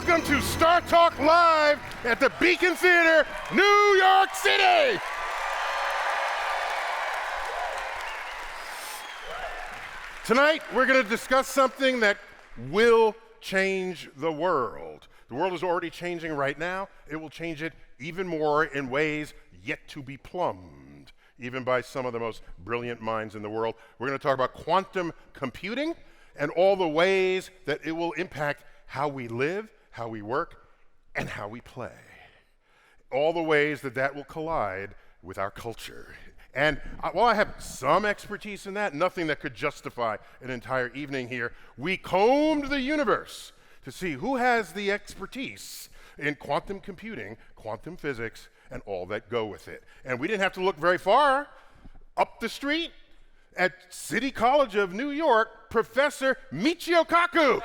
Welcome to StarTalk Live at the Beacon Theater, New York City. Tonight, we're going to discuss something that will change the world. The world is already changing right now. It will change it even more in ways yet to be plumbed, even by some of the most brilliant minds in the world. We're going to talk about quantum computing and all the ways that it will impact how we live, how we work, and how we play. All the ways that that will collide with our culture. And while I have some expertise in that, nothing that could justify an entire evening here, we combed the universe to see who has the expertise in quantum computing, quantum physics, and all that go with it. And we didn't have to look very far. Up the street at City College of New York, Professor Michio Kaku.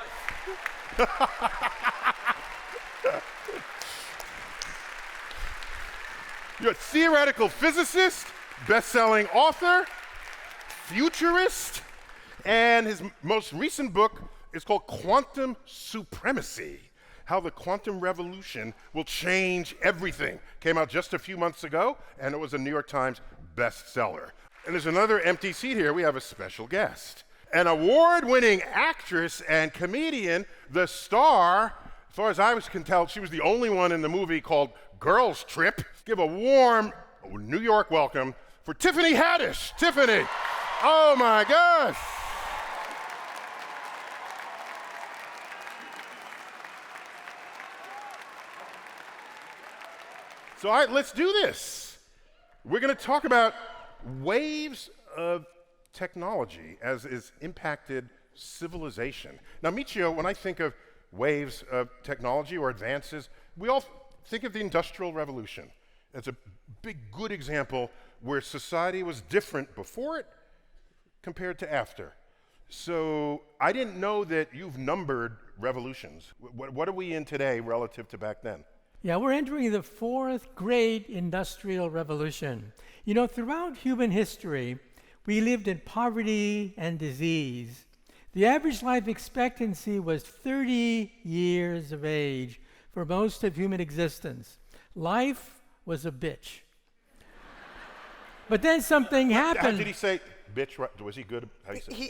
You're a theoretical physicist, best-selling author, futurist, and his most recent book is called Quantum Supremacy: How the Quantum Revolution Will Change Everything. Came out just a few months ago, and it was a New York Times bestseller. And there's another empty seat here. We have a special guest. An award-winning actress and comedian, the star, as far as I can tell, she was the only one in the movie called Girls Trip. Give a warm New York welcome for Tiffany Haddish. Tiffany, oh my gosh. So all right, let's do this. We're going to talk about waves of technology as is impacted civilization. Now, Michio, when I think of waves of technology or advances, we all think of the Industrial Revolution. It's a big, good example where society was different before it compared to after. So I didn't know that you've numbered revolutions. What are we in today relative to back then? Yeah, we're entering the fourth great industrial revolution. You know, throughout human history, we lived in poverty and disease. The average life expectancy was 30 years of age for most of human existence. Life was a bitch. But then something happened. How did he say bitch? Was he good?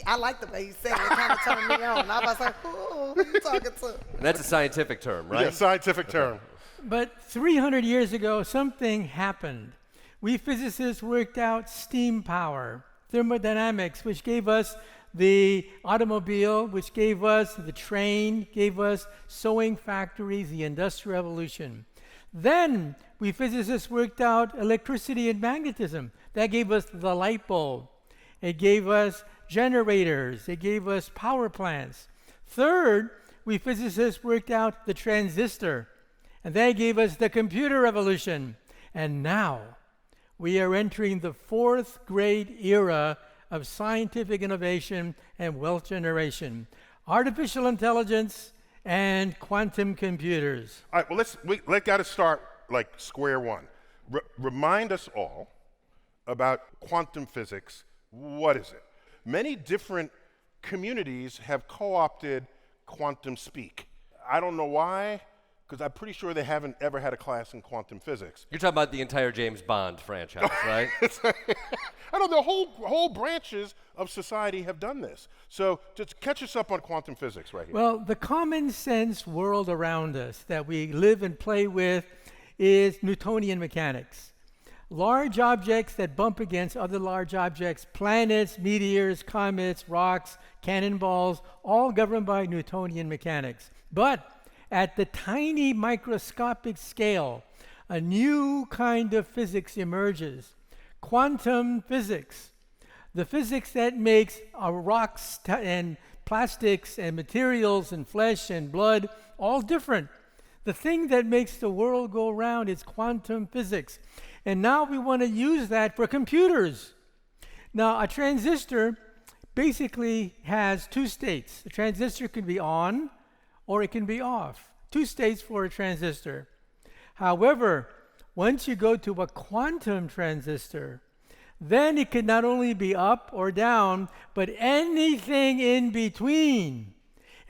I like the way he said it. It kind of turned me on. I was like, ooh, who you talking to? And that's a scientific term, right? Yeah, scientific term. But 300 years ago, something happened. We physicists worked out steam power, thermodynamics, which gave us the automobile, which gave us the train, gave us sewing factories, the Industrial Revolution. Then we physicists worked out electricity and magnetism. That gave us the light bulb. It gave us generators. It gave us power plants. Third, we physicists worked out the transistor. And that gave us the computer revolution. And now we are entering the fourth great era of scientific innovation and wealth generation: artificial intelligence and quantum computers. All right, well, let's got to start like square one. Remind us all about quantum physics. What is it? Many different communities have co-opted quantum speak. I don't know why, because I'm pretty sure they haven't ever had a class in quantum physics. You're talking about the entire James Bond franchise, right? I know the whole branches of society have done this. So just catch us up on quantum physics right here. Well, the common sense world around us that we live and play with is Newtonian mechanics. Large objects that bump against other large objects, planets, meteors, comets, rocks, cannonballs, all governed by Newtonian mechanics. But at the tiny microscopic scale, a new kind of physics emerges: quantum physics. The physics that makes rocks and plastics and materials and flesh and blood all different. The thing that makes the world go round is quantum physics. And now we want to use that for computers. Now, a transistor basically has two states. The transistor can be on or it can be off. Two states for a transistor. However, once you go to a quantum transistor, then it can not only be up or down, but anything in between.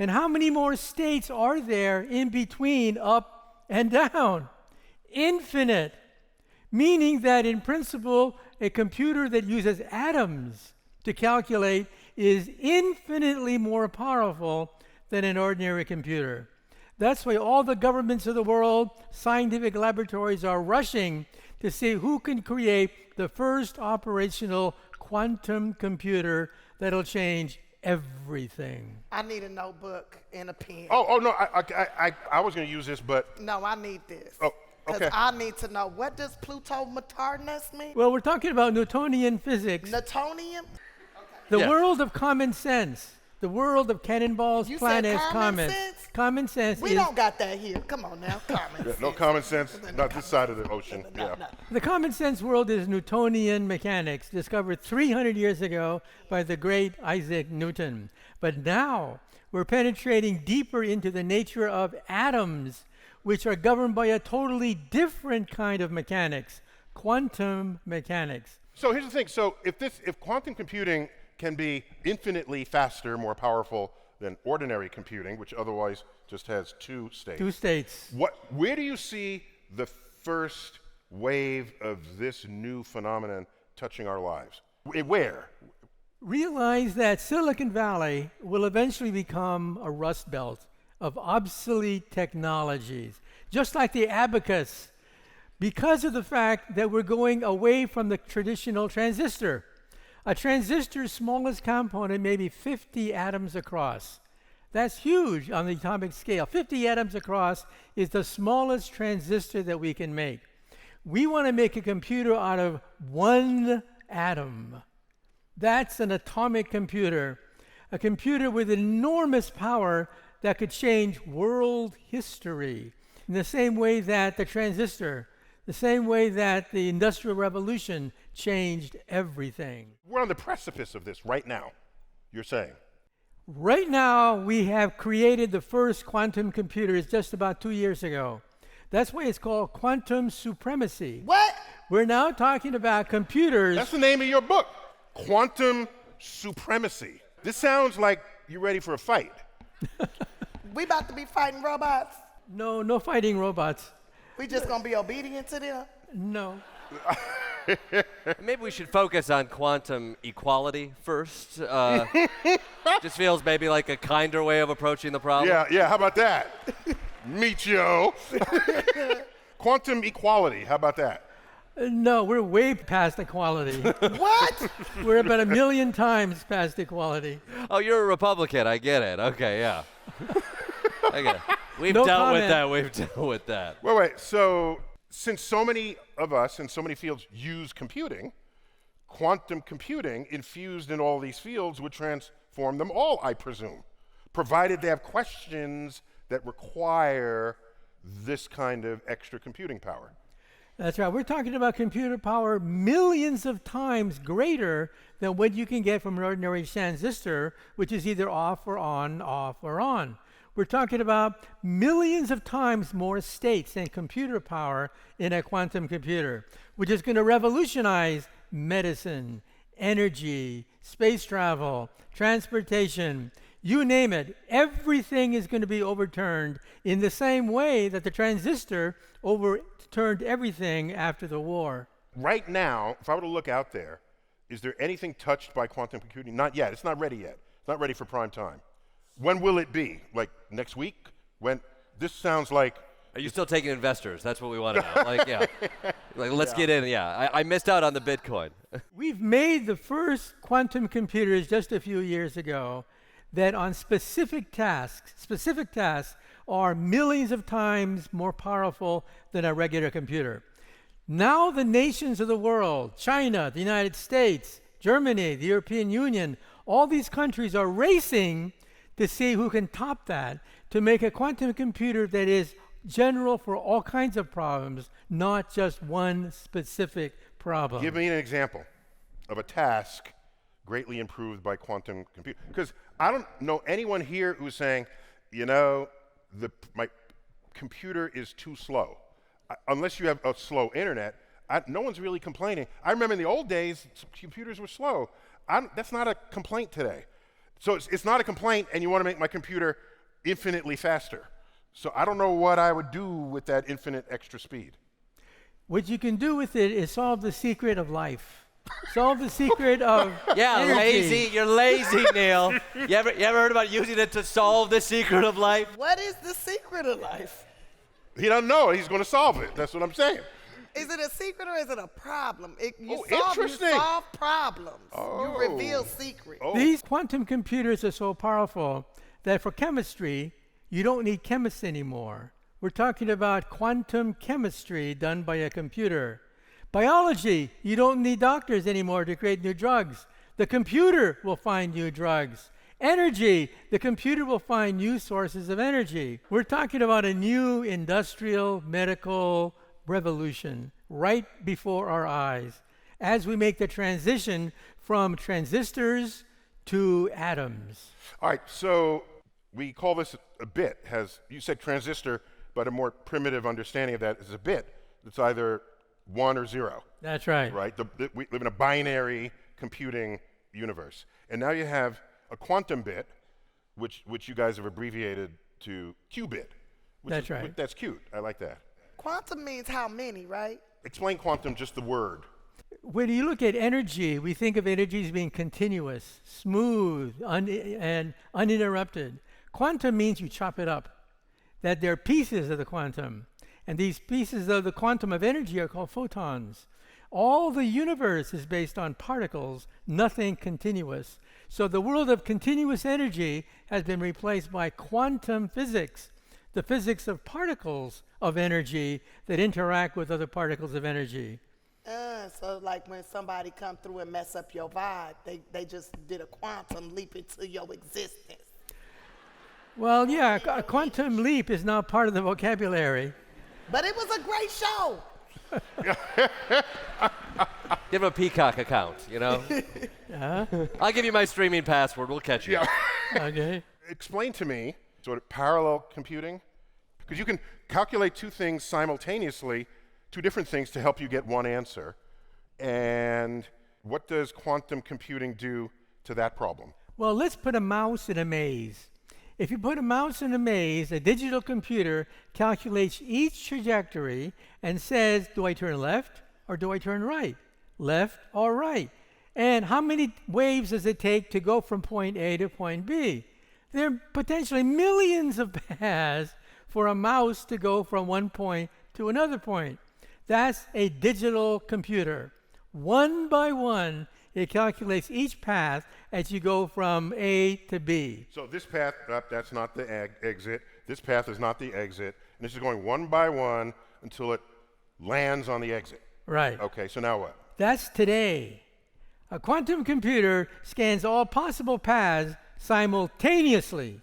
And how many more states are there in between up and down? Infinite. Meaning that in principle, a computer that uses atoms to calculate is infinitely more powerful than an ordinary computer. That's why all the governments of the world, scientific laboratories are rushing to see who can create the first operational quantum computer that'll change everything. I need a notebook and a pen. Oh no, I was going to use this, but No, I need this. Oh, Because okay. I need to know, what does Pluto-Matarnus mean? Well, we're talking about Newtonian physics, Newtonian? the Yeah. world of common sense, the world of cannonballs, You said planets, common comets. sense? Common sense We is don't got that here. Come on now, common sense. no common sense, not this side of the ocean. No, Yeah. no. the common sense world is Newtonian mechanics, discovered 300 years ago by the great Isaac Newton. But now we're penetrating deeper into the nature of atoms, which are governed by a totally different kind of mechanics, quantum mechanics. So here's the thing. So if quantum computing can be infinitely faster, more powerful than ordinary computing, which otherwise just has two states. Two states. Where do you see the first wave of this new phenomenon touching our lives? Where? Realize that Silicon Valley will eventually become a rust belt of obsolete technologies, just like the abacus, because of the fact that we're going away from the traditional transistor. A transistor's smallest component may be 50 atoms across. That's huge on the atomic scale. 50 atoms across is the smallest transistor that we can make. We want to make a computer out of one atom. That's an atomic computer, a computer with enormous power that could change world history in the same way that the transistor, the same way that the Industrial Revolution changed everything. We're on the precipice of this right now, you're saying. Right now, we have created the first quantum computers just about 2 years ago. That's why it's called quantum supremacy. What? We're now talking about computers. That's the name of your book, Quantum Supremacy. This sounds like you're ready for a fight. We about to be fighting robots? No fighting robots. We just gonna be obedient to them? No. Maybe we should focus on quantum equality first. Just feels maybe like a kinder way of approaching the problem. Yeah, how about that? Michio. Quantum equality, how about that? No, we're way past equality. What? We're about 1 million times past equality. Oh, you're a Republican. I get it. Okay, yeah. I get it. We've No dealt with comment. that. We've dealt with that. Wait, so since so many of us in so many fields use computing, quantum computing infused in all these fields would transform them all, I presume, provided they have questions that require this kind of extra computing power. That's right. We're talking about computer power millions of times greater than what you can get from an ordinary transistor, which is either off or on, off or on. We're talking about millions of times more states and computer power in a quantum computer, which is going to revolutionize medicine, energy, space travel, transportation, you name it. Everything is going to be overturned in the same way that the transistor overturned everything after the war. Right now, if I were to look out there, is there anything touched by quantum computing? Not yet. It's not ready yet. It's not ready for prime time. When will it be? Like next week? When? This sounds like. Are you still taking investors? That's what we want to know. Like, yeah. Like, let's get in. Yeah. I missed out on the Bitcoin. We've made the first quantum computers just a few years ago that on specific tasks are millions of times more powerful than a regular computer. Now the nations of the world, China, the United States, Germany, the European Union, all these countries are racing to see who can top that, to make a quantum computer that is general for all kinds of problems, not just one specific problem. Give me an example of a task greatly improved by quantum computing. Because I don't know anyone here who's saying, you know, my computer is too slow. Unless you have a slow internet, no one's really complaining. I remember in the old days, computers were slow. That's not a complaint today. So it's not a complaint, and you want to make my computer infinitely faster. So I don't know what I would do with that infinite extra speed. What you can do with it is solve the secret of life. Solve the secret of energy. Lazy. You're lazy, Neil. You ever heard about using it to solve the secret of life? What is the secret of life? He doesn't know. He's going to solve it. That's what I'm saying. Is it a secret or is it a problem? You interesting. solve problems. Oh. You reveal secrets. Oh. These quantum computers are so powerful that for chemistry, you don't need chemists anymore. We're talking about quantum chemistry done by a computer. Biology, you don't need doctors anymore to create new drugs. The computer will find new drugs. Energy, the computer will find new sources of energy. We're talking about a new industrial medical revolution right before our eyes as we make the transition from transistors to atoms. All right, so we call this a bit. You said transistor, but a more primitive understanding of that is a bit. It's either 1 or 0. That's right. Right? We live in a binary computing universe. And now you have a quantum bit, which you guys have abbreviated to qubit. That's right. That's cute. I like that. Quantum means how many, right? Explain quantum, just the word. When you look at energy, we think of energy as being continuous, smooth, and uninterrupted. Quantum means you chop it up, that there are pieces of the quantum. And these pieces of the quantum of energy are called photons. All the universe is based on particles, nothing continuous. So the world of continuous energy has been replaced by quantum physics, the physics of particles of energy that interact with other particles of energy. So like when somebody come through and mess up your vibe, they just did a quantum leap into your existence. Well, yeah, a quantum leap is now part of the vocabulary. But it was a great show. Give him a Peacock account, you know? I'll give you my streaming password. We'll catch you. Yeah. Okay. Explain to me sort of parallel computing, because you can calculate two things simultaneously, two different things to help you get one answer. And what does quantum computing do to that problem? Well, let's put a mouse in a maze. If you put a mouse in a maze, a digital computer calculates each trajectory and says, do I turn left or do I turn right? Left or right? And how many waves does it take to go from point A to point B? There are potentially millions of paths for a mouse to go from one point to another point. That's a digital computer. One by one, it calculates each path as you go from A to B. So this path up, that's not the exit. This path is not the exit. And this is going one by one until it lands on the exit. Right. Okay, so now what? That's today. A quantum computer scans all possible paths simultaneously.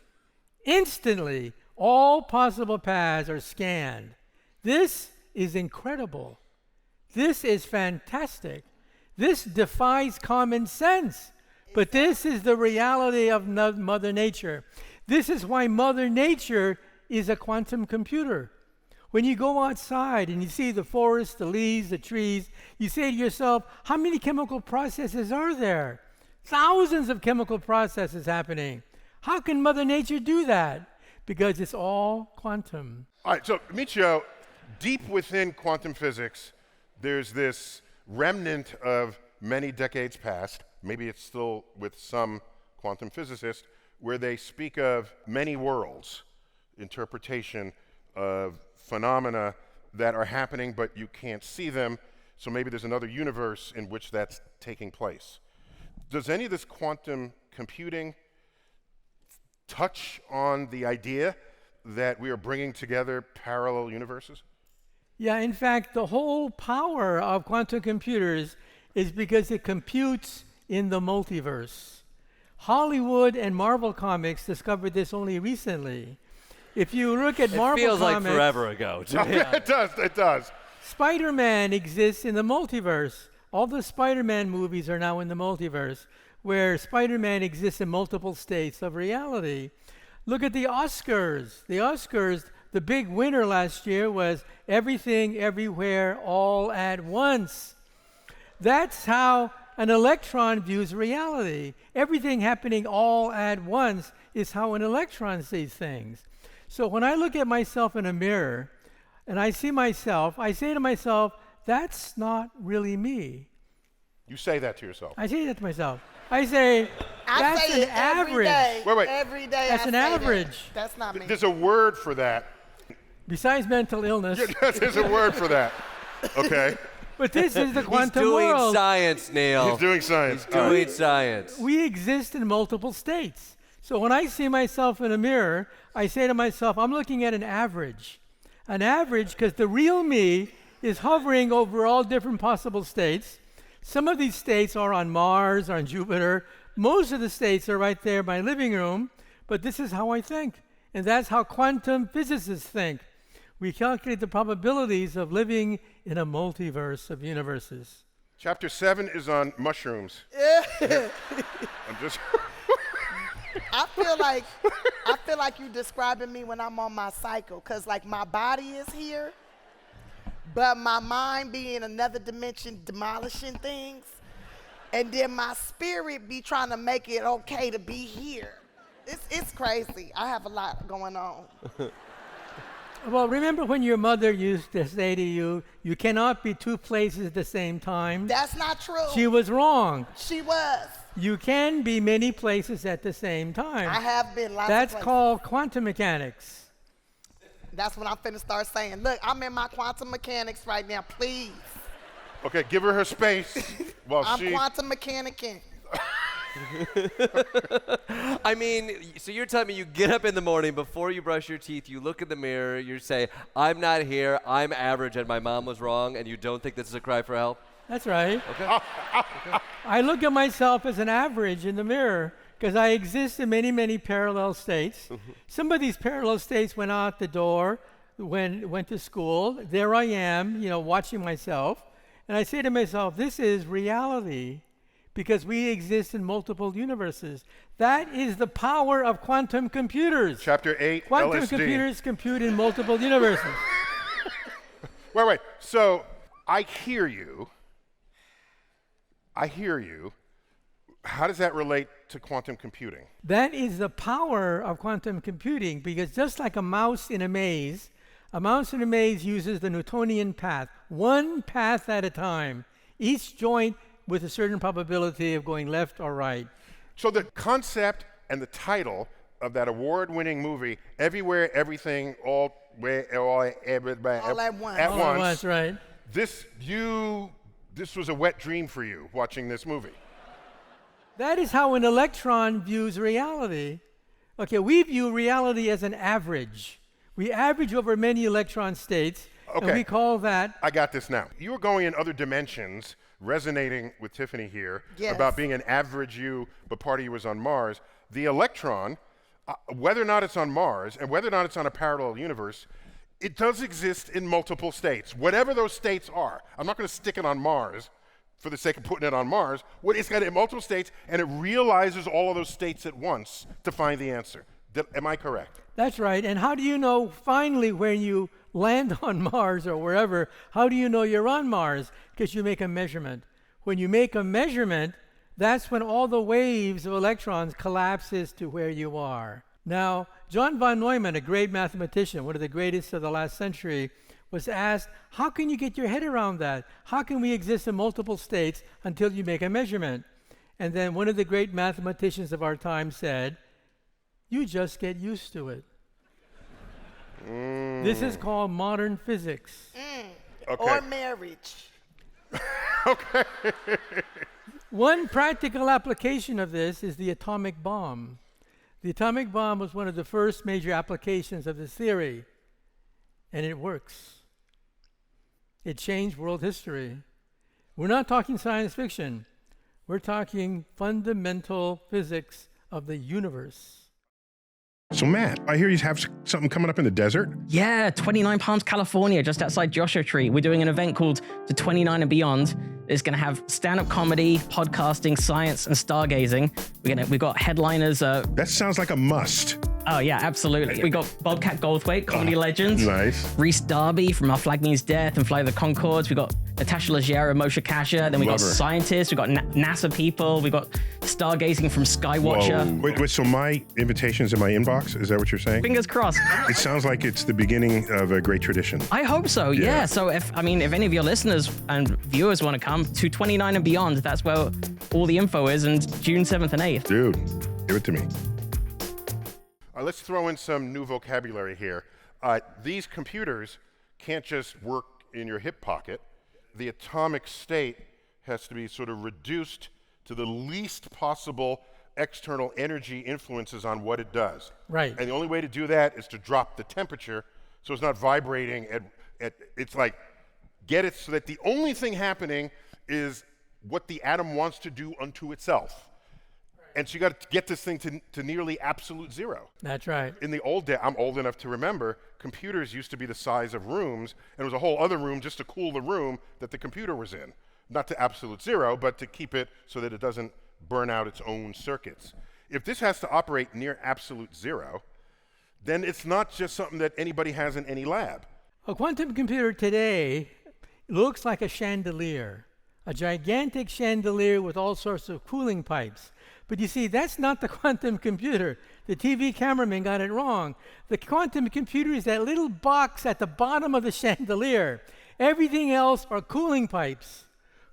Instantly, all possible paths are scanned. This is incredible. This is fantastic. This defies common sense. But this is the reality of Mother Nature. This is why Mother Nature is a quantum computer. When you go outside and you see the forest, the leaves, the trees, you say to yourself, how many chemical processes are there? Thousands of chemical processes happening. How can Mother Nature do that? Because it's all quantum. All right, so Michio, deep within quantum physics, there's this remnant of many decades past, maybe it's still with some quantum physicists, where they speak of many worlds, interpretation of phenomena that are happening but you can't see them, so maybe there's another universe in which that's taking place. Does any of this quantum computing touch on the idea that we are bringing together parallel universes? Yeah, in fact, the whole power of quantum computers is because it computes in the multiverse. Hollywood and Marvel Comics discovered this only recently. If you look at Marvel Comics... It feels like forever ago to me. It does. Spider-Man exists in the multiverse. All the Spider-Man movies are now in the multiverse, where Spider-Man exists in multiple states of reality. Look at the Oscars. The Oscars, the big winner last year was Everything, Everywhere, All at Once. That's how an electron views reality. Everything happening all at once is how an electron sees things. So when I look at myself in a mirror and I see myself, I say to myself, that's not really me. You say that to yourself. I say that to myself. I say, that's say an it every average. day. Wait. Every day That's I an say average. That. That's not me. There's a word for that. Besides mental illness. There's a word for that. Okay. But this is the quantum He's doing world. science, Neil. He's doing science. He's doing science. We exist in multiple states. So when I see myself in a mirror, I say to myself, I'm looking at an average. An average because the real me is hovering over all different possible states. Some of these states are on Mars, on Jupiter. Most of the states are right there in my living room. But this is how I think. And that's how quantum physicists think. We calculate the probabilities of living in a multiverse of universes. Chapter 7 is on mushrooms. I'm just. I feel like you're describing me when I'm on my cycle, because like my body is here, but my mind be in another dimension demolishing things, and then my spirit be trying to make it okay to be here. It's crazy. I have a lot going on. Well, remember when your mother used to say to you, you cannot be two places at the same time? That's not true. She was wrong. She was. You can be many places at the same time. I have been lots That's of places. called quantum mechanics. That's what I'm finna start saying. Look, I'm in my quantum mechanics right now, please. Okay, give her space while I'm she. quantum mechanicking. I mean, so you're telling me you get up in the morning before you brush your teeth, you look in the mirror, you say, I'm not here, I'm average, and my mom was wrong, and you don't think this is a cry for help? That's right. Okay. I look at myself as an average in the mirror because I exist in many, many parallel states. Some of these parallel states went out the door, went to school. There I am, watching myself. And I say to myself, this is reality because we exist in multiple universes. That is the power of quantum computers. Chapter 8, Quantum LSD. computers compute in multiple universes. Wait. So I hear you. How does that relate to quantum computing? That is the power of quantum computing because just like a mouse in a maze uses the Newtonian path, one path at a time, each joint with a certain probability of going left or right. So the concept and the title of that award-winning movie, Everywhere, Everything, All Everybody, All at once. At All at once. once, right. This was a wet dream for you watching this movie. That is how an electron views reality. Okay, we view reality as an average. We average over many electron states, and we call that... I got this now. You were going in other dimensions, resonating with Tiffany here Yes. about being an average you, but part of you was on Mars. The electron, whether or not it's on Mars, and whether or not it's on a parallel universe, it does exist in multiple states. Whatever those states are. I'm not going to stick it on Mars for the sake of putting it on Mars. It's got it in multiple states, and it realizes all of those states at once to find the answer. Am I correct? That's right. And how do you know finally when you land on Mars or wherever, how do you know you're on Mars? Because you make a measurement. When you make a measurement, that's when all the waves of electrons collapses to where you are. Now, John von Neumann, a great mathematician, one of the greatest of the last century, was asked, how can you get your head around that? How can we exist in multiple states until you make a measurement? And then one of the great mathematicians of our time said, you just get used to it. This is called modern physics. Okay. Or marriage. Okay. One practical application of this is the atomic bomb. The atomic bomb was one of the first major applications of this theory, and it works. It changed world history. We're not talking science fiction. We're talking fundamental physics of the universe. So Matt, I hear you have something coming up in the desert. Yeah, 29 Palms, California, just outside Joshua Tree. We're doing an event called The 29 and Beyond. It's going to have stand-up comedy, podcasting, science, and stargazing. We've got headliners. That sounds like a must. Oh yeah, absolutely. We got Bobcat Goldthwait, comedy legend. Nice. Reese Darby from Our Flag Means Death and Fly the Conchords. We got Natasha Leggero, Moshe Kasher. Then we got Love her. scientists. We got NASA people. We got stargazing from Skywatcher. Wait, so my invitation's in my inbox? Is that what you're saying? Fingers crossed. It sounds like it's the beginning of a great tradition. I hope so. Yeah. So if any of your listeners and viewers want to come to 29 and beyond, that's where all the info is. And June 7th and 8th. Dude, give it to me. Let's throw in some new vocabulary here. These computers can't just work in your hip pocket. The atomic state has to be sort of reduced to the least possible external energy influences on what it does. Right. And the only way to do that is to drop the temperature so it's not vibrating it's like get it so that the only thing happening is what the atom wants to do unto itself. And so you got to get this thing to nearly absolute zero. That's right. In the old day, I'm old enough to remember, computers used to be the size of rooms, and there was a whole other room just to cool the room that the computer was in. Not to absolute zero, but to keep it so that it doesn't burn out its own circuits. If this has to operate near absolute zero, then it's not just something that anybody has in any lab. A quantum computer today looks like a chandelier, a gigantic chandelier with all sorts of cooling pipes. But you see, that's not the quantum computer. The TV cameraman got it wrong. The quantum computer is that little box at the bottom of the chandelier. Everything else are cooling pipes.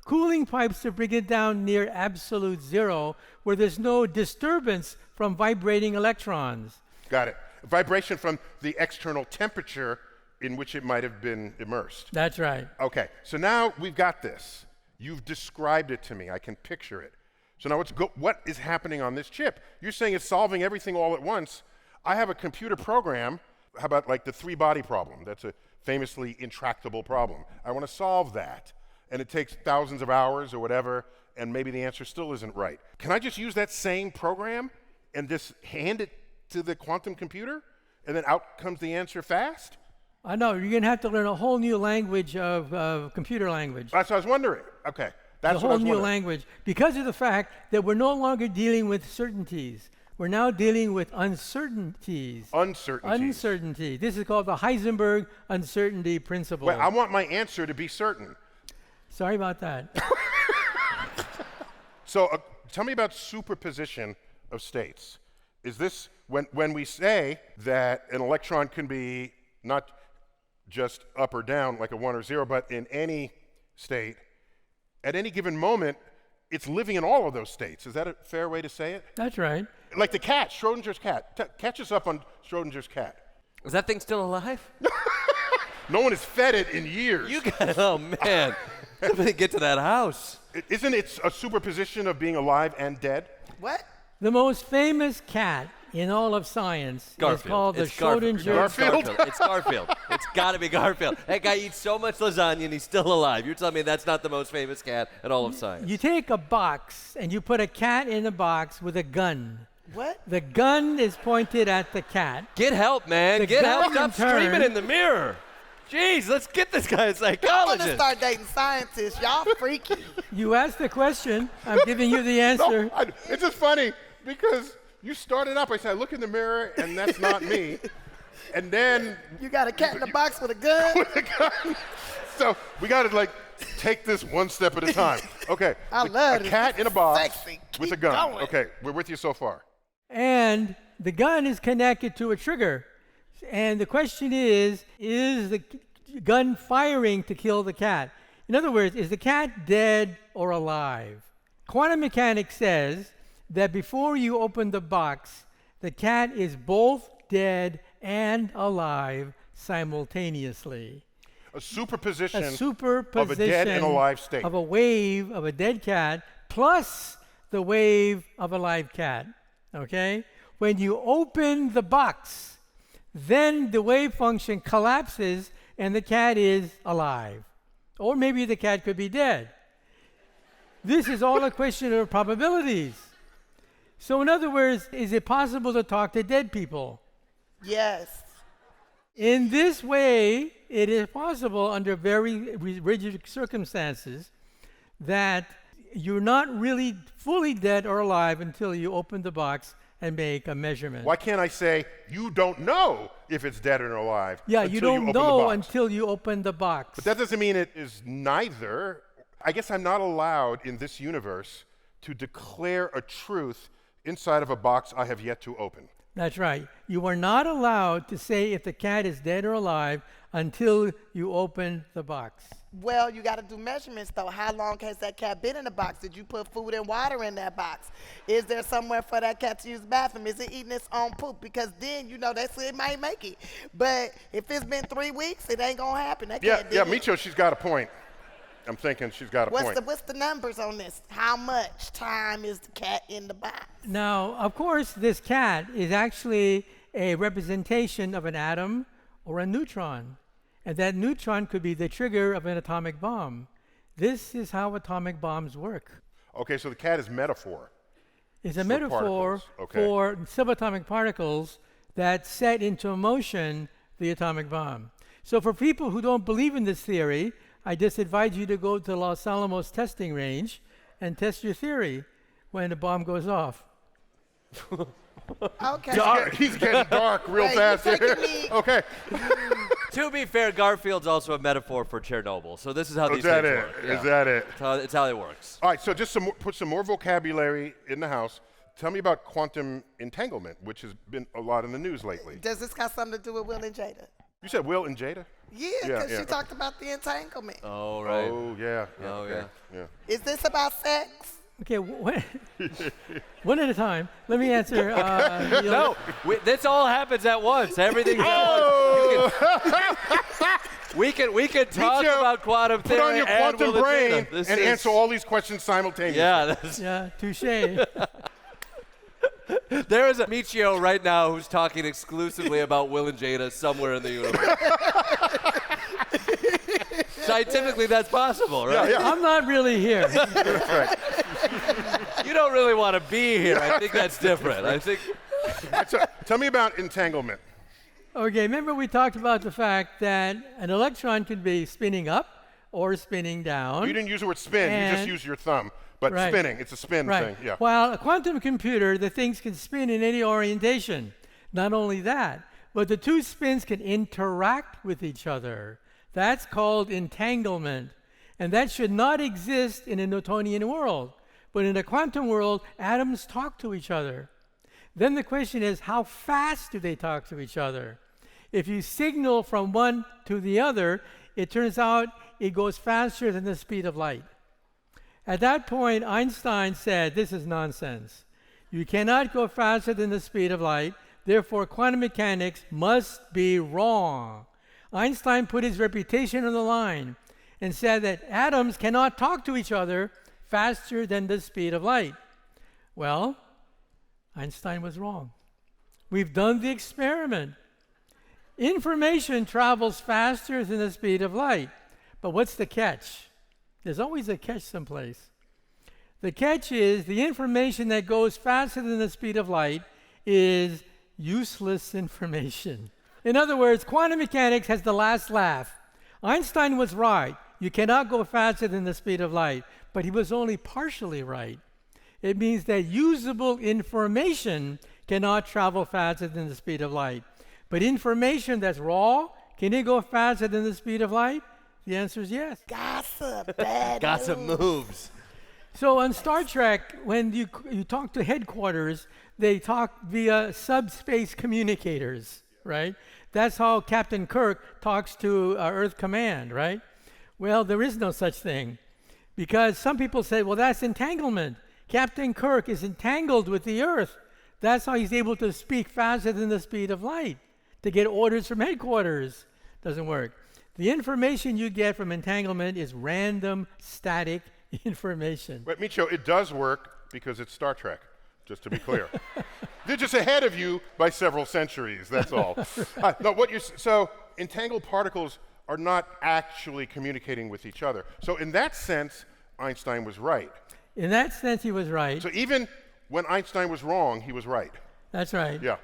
Cooling pipes to bring it down near absolute zero, where there's no disturbance from vibrating electrons. Got it. Vibration from the external temperature in which it might have been immersed. That's right. Okay, so now we've got this. You've described it to me. I can picture it. So now what is happening on this chip? You're saying it's solving everything all at once. I have a computer program. How about like the three-body problem? That's a famously intractable problem. I want to solve that. And it takes thousands of hours or whatever, and maybe the answer still isn't right. Can I just use that same program and just hand it to the quantum computer, and then out comes the answer fast? I know, you're going to have to learn a whole new language of computer language. That's what I was wondering. Okay, that's A what I whole was new wondering. language, because of the fact that we're no longer dealing with certainties. We're now dealing with uncertainties. Uncertainty. This is called the Heisenberg uncertainty principle. Well, I want my answer to be certain. Sorry about that. So tell me about superposition of states. Is this, when we say that an electron can be not just up or down like a 1 or 0, but in any state, at any given moment, it's living in all of those states. Is that a fair way to say it? That's right. Like the cat, Schrodinger's cat. Catch us up on Schrodinger's cat. Is that thing still alive? No one has fed it in years. You got, oh man. Somebody get to that house. Isn't it a superposition of being alive and dead? What? The most famous cat in all of science is called the Schrodinger. Garfield? It's Garfield. It's got to be Garfield. That guy eats so much lasagna and he's still alive. You're telling me that's not the most famous cat in all of science? You take a box and you put a cat in a box with a gun. What? The gun is pointed at the cat. Get help, man. The Get help. gun Stop in turn- screaming in the mirror. Jeez, let's get this guy a I want to psychologist. start dating scientists. Y'all freaky. You asked the question. I'm giving you the answer. No, it's just funny because you started up. I said, I look in the mirror and that's not me. And then You got a cat in a box with a gun? with a gun. So we got to like take this one step at a time. Okay. I love a it. cat in a box Sexy. with a Keep gun. going. Okay, we're with you so far. And the gun is connected to a trigger. And the question is the gun firing to kill the cat? In other words, is the cat dead or alive? Quantum mechanics says that before you open the box, the cat is both dead and alive simultaneously. A superposition, A superposition of a dead and alive state. of a wave of a dead cat plus the wave of a live cat. Okay? When you open the box, then the wave function collapses and the cat is alive. Or maybe the cat could be dead. This is all a question of probabilities. So in other words, is it possible to talk to dead people? Yes. In this way, it is possible under very rigid circumstances that you're not really fully dead or alive until you open the box and make a measurement. Why can't I say, you don't know if it's dead or alive? Yeah, until you don't open the know box? until you open the box. But that doesn't mean it is neither. I guess I'm not allowed in this universe to declare a truth inside of a box I have yet to open. That's right. You are not allowed to say if the cat is dead or alive until you open the box. Well, you got to do measurements, though. How long has that cat been in the box? Did you put food and water in that box? Is there somewhere for that cat to use the bathroom? Is it eating its own poop? Because then, it might make it. But if it's been 3 weeks, it ain't going to happen. That cat did it. Michio, she's got a point. I'm thinking she's got a point. What's the numbers on this? How much time is the cat in the box? Now, of course, this cat is actually a representation of an atom or a neutron. And that neutron could be the trigger of an atomic bomb. This is how atomic bombs work. Okay, so the cat is metaphor. It's a For metaphor particles, okay. for subatomic particles that set into motion the atomic bomb. So for people who don't believe in this theory, I just advise you to go to Los Alamos testing range and test your theory when the bomb goes off. Okay. He's getting dark real Wait, fast you're here. taking me- Okay. To be fair, Garfield's also a metaphor for Chernobyl. So this is how Is these that things it? work. Is that it? It's how it works. All right, so just put some more vocabulary in the house. Tell me about quantum entanglement, which has been a lot in the news lately. Does this got something to do with Will and Jada? You said Will and Jada? Yeah, Yeah, because yeah. she talked about the entanglement. Oh, right. Oh, yeah. Oh, okay, yeah. Is this about sex? Okay, one at a time. Let me answer. No, this all happens at once. Everything's at once. We can talk Michio, about quantum theory Put on your and quantum Will and brain Jada. This and is- answer all these questions simultaneously. Yeah, Yeah, touche. there is a Michio right now who's talking exclusively about Will and Jada somewhere in the universe. Scientifically, that's possible, right? Yeah. I'm not really here. That's right. You don't really want to be here. I think that's different. I think. So, tell me about entanglement. Okay, remember we talked about the fact that an electron could be spinning up or spinning down. You didn't use the word spin. You just And- used your thumb. But Right. spinning, it's a spin Right. thing. Yeah. While a quantum computer, the things can spin in any orientation. Not only that, but the two spins can interact with each other. That's called entanglement. And that should not exist in a Newtonian world. But in a quantum world, atoms talk to each other. Then the question is, how fast do they talk to each other? If you signal from one to the other, it turns out it goes faster than the speed of light. At that point, Einstein said, this is nonsense. You cannot go faster than the speed of light, therefore quantum mechanics must be wrong. Einstein put his reputation on the line and said that atoms cannot talk to each other faster than the speed of light. Well, Einstein was wrong. We've done the experiment. Information travels faster than the speed of light. But what's the catch? There's always a catch someplace. The catch is the information that goes faster than the speed of light is useless information. In other words, quantum mechanics has the last laugh. Einstein was right. You cannot go faster than the speed of light, but he was only partially right. It means that usable information cannot travel faster than the speed of light. But information that's raw, can it go faster than the speed of light? The answer is yes. Gossip, bad Gossip news. moves. So on Star Trek, when you talk to headquarters, they talk via subspace communicators, right? That's how Captain Kirk talks to Earth Command, right? Well, there is no such thing. Because some people say, well, that's entanglement. Captain Kirk is entangled with the Earth. That's how he's able to speak faster than the speed of light to get orders from headquarters. Doesn't work. The information you get from entanglement is random, static information. But Michio, it does work because it's Star Trek, just to be clear. They're just ahead of you by several centuries, that's all. No, so entangled particles are not actually communicating with each other. So in that sense, Einstein was right. In that sense, he was right. So even when Einstein was wrong, he was right. That's right. Yeah.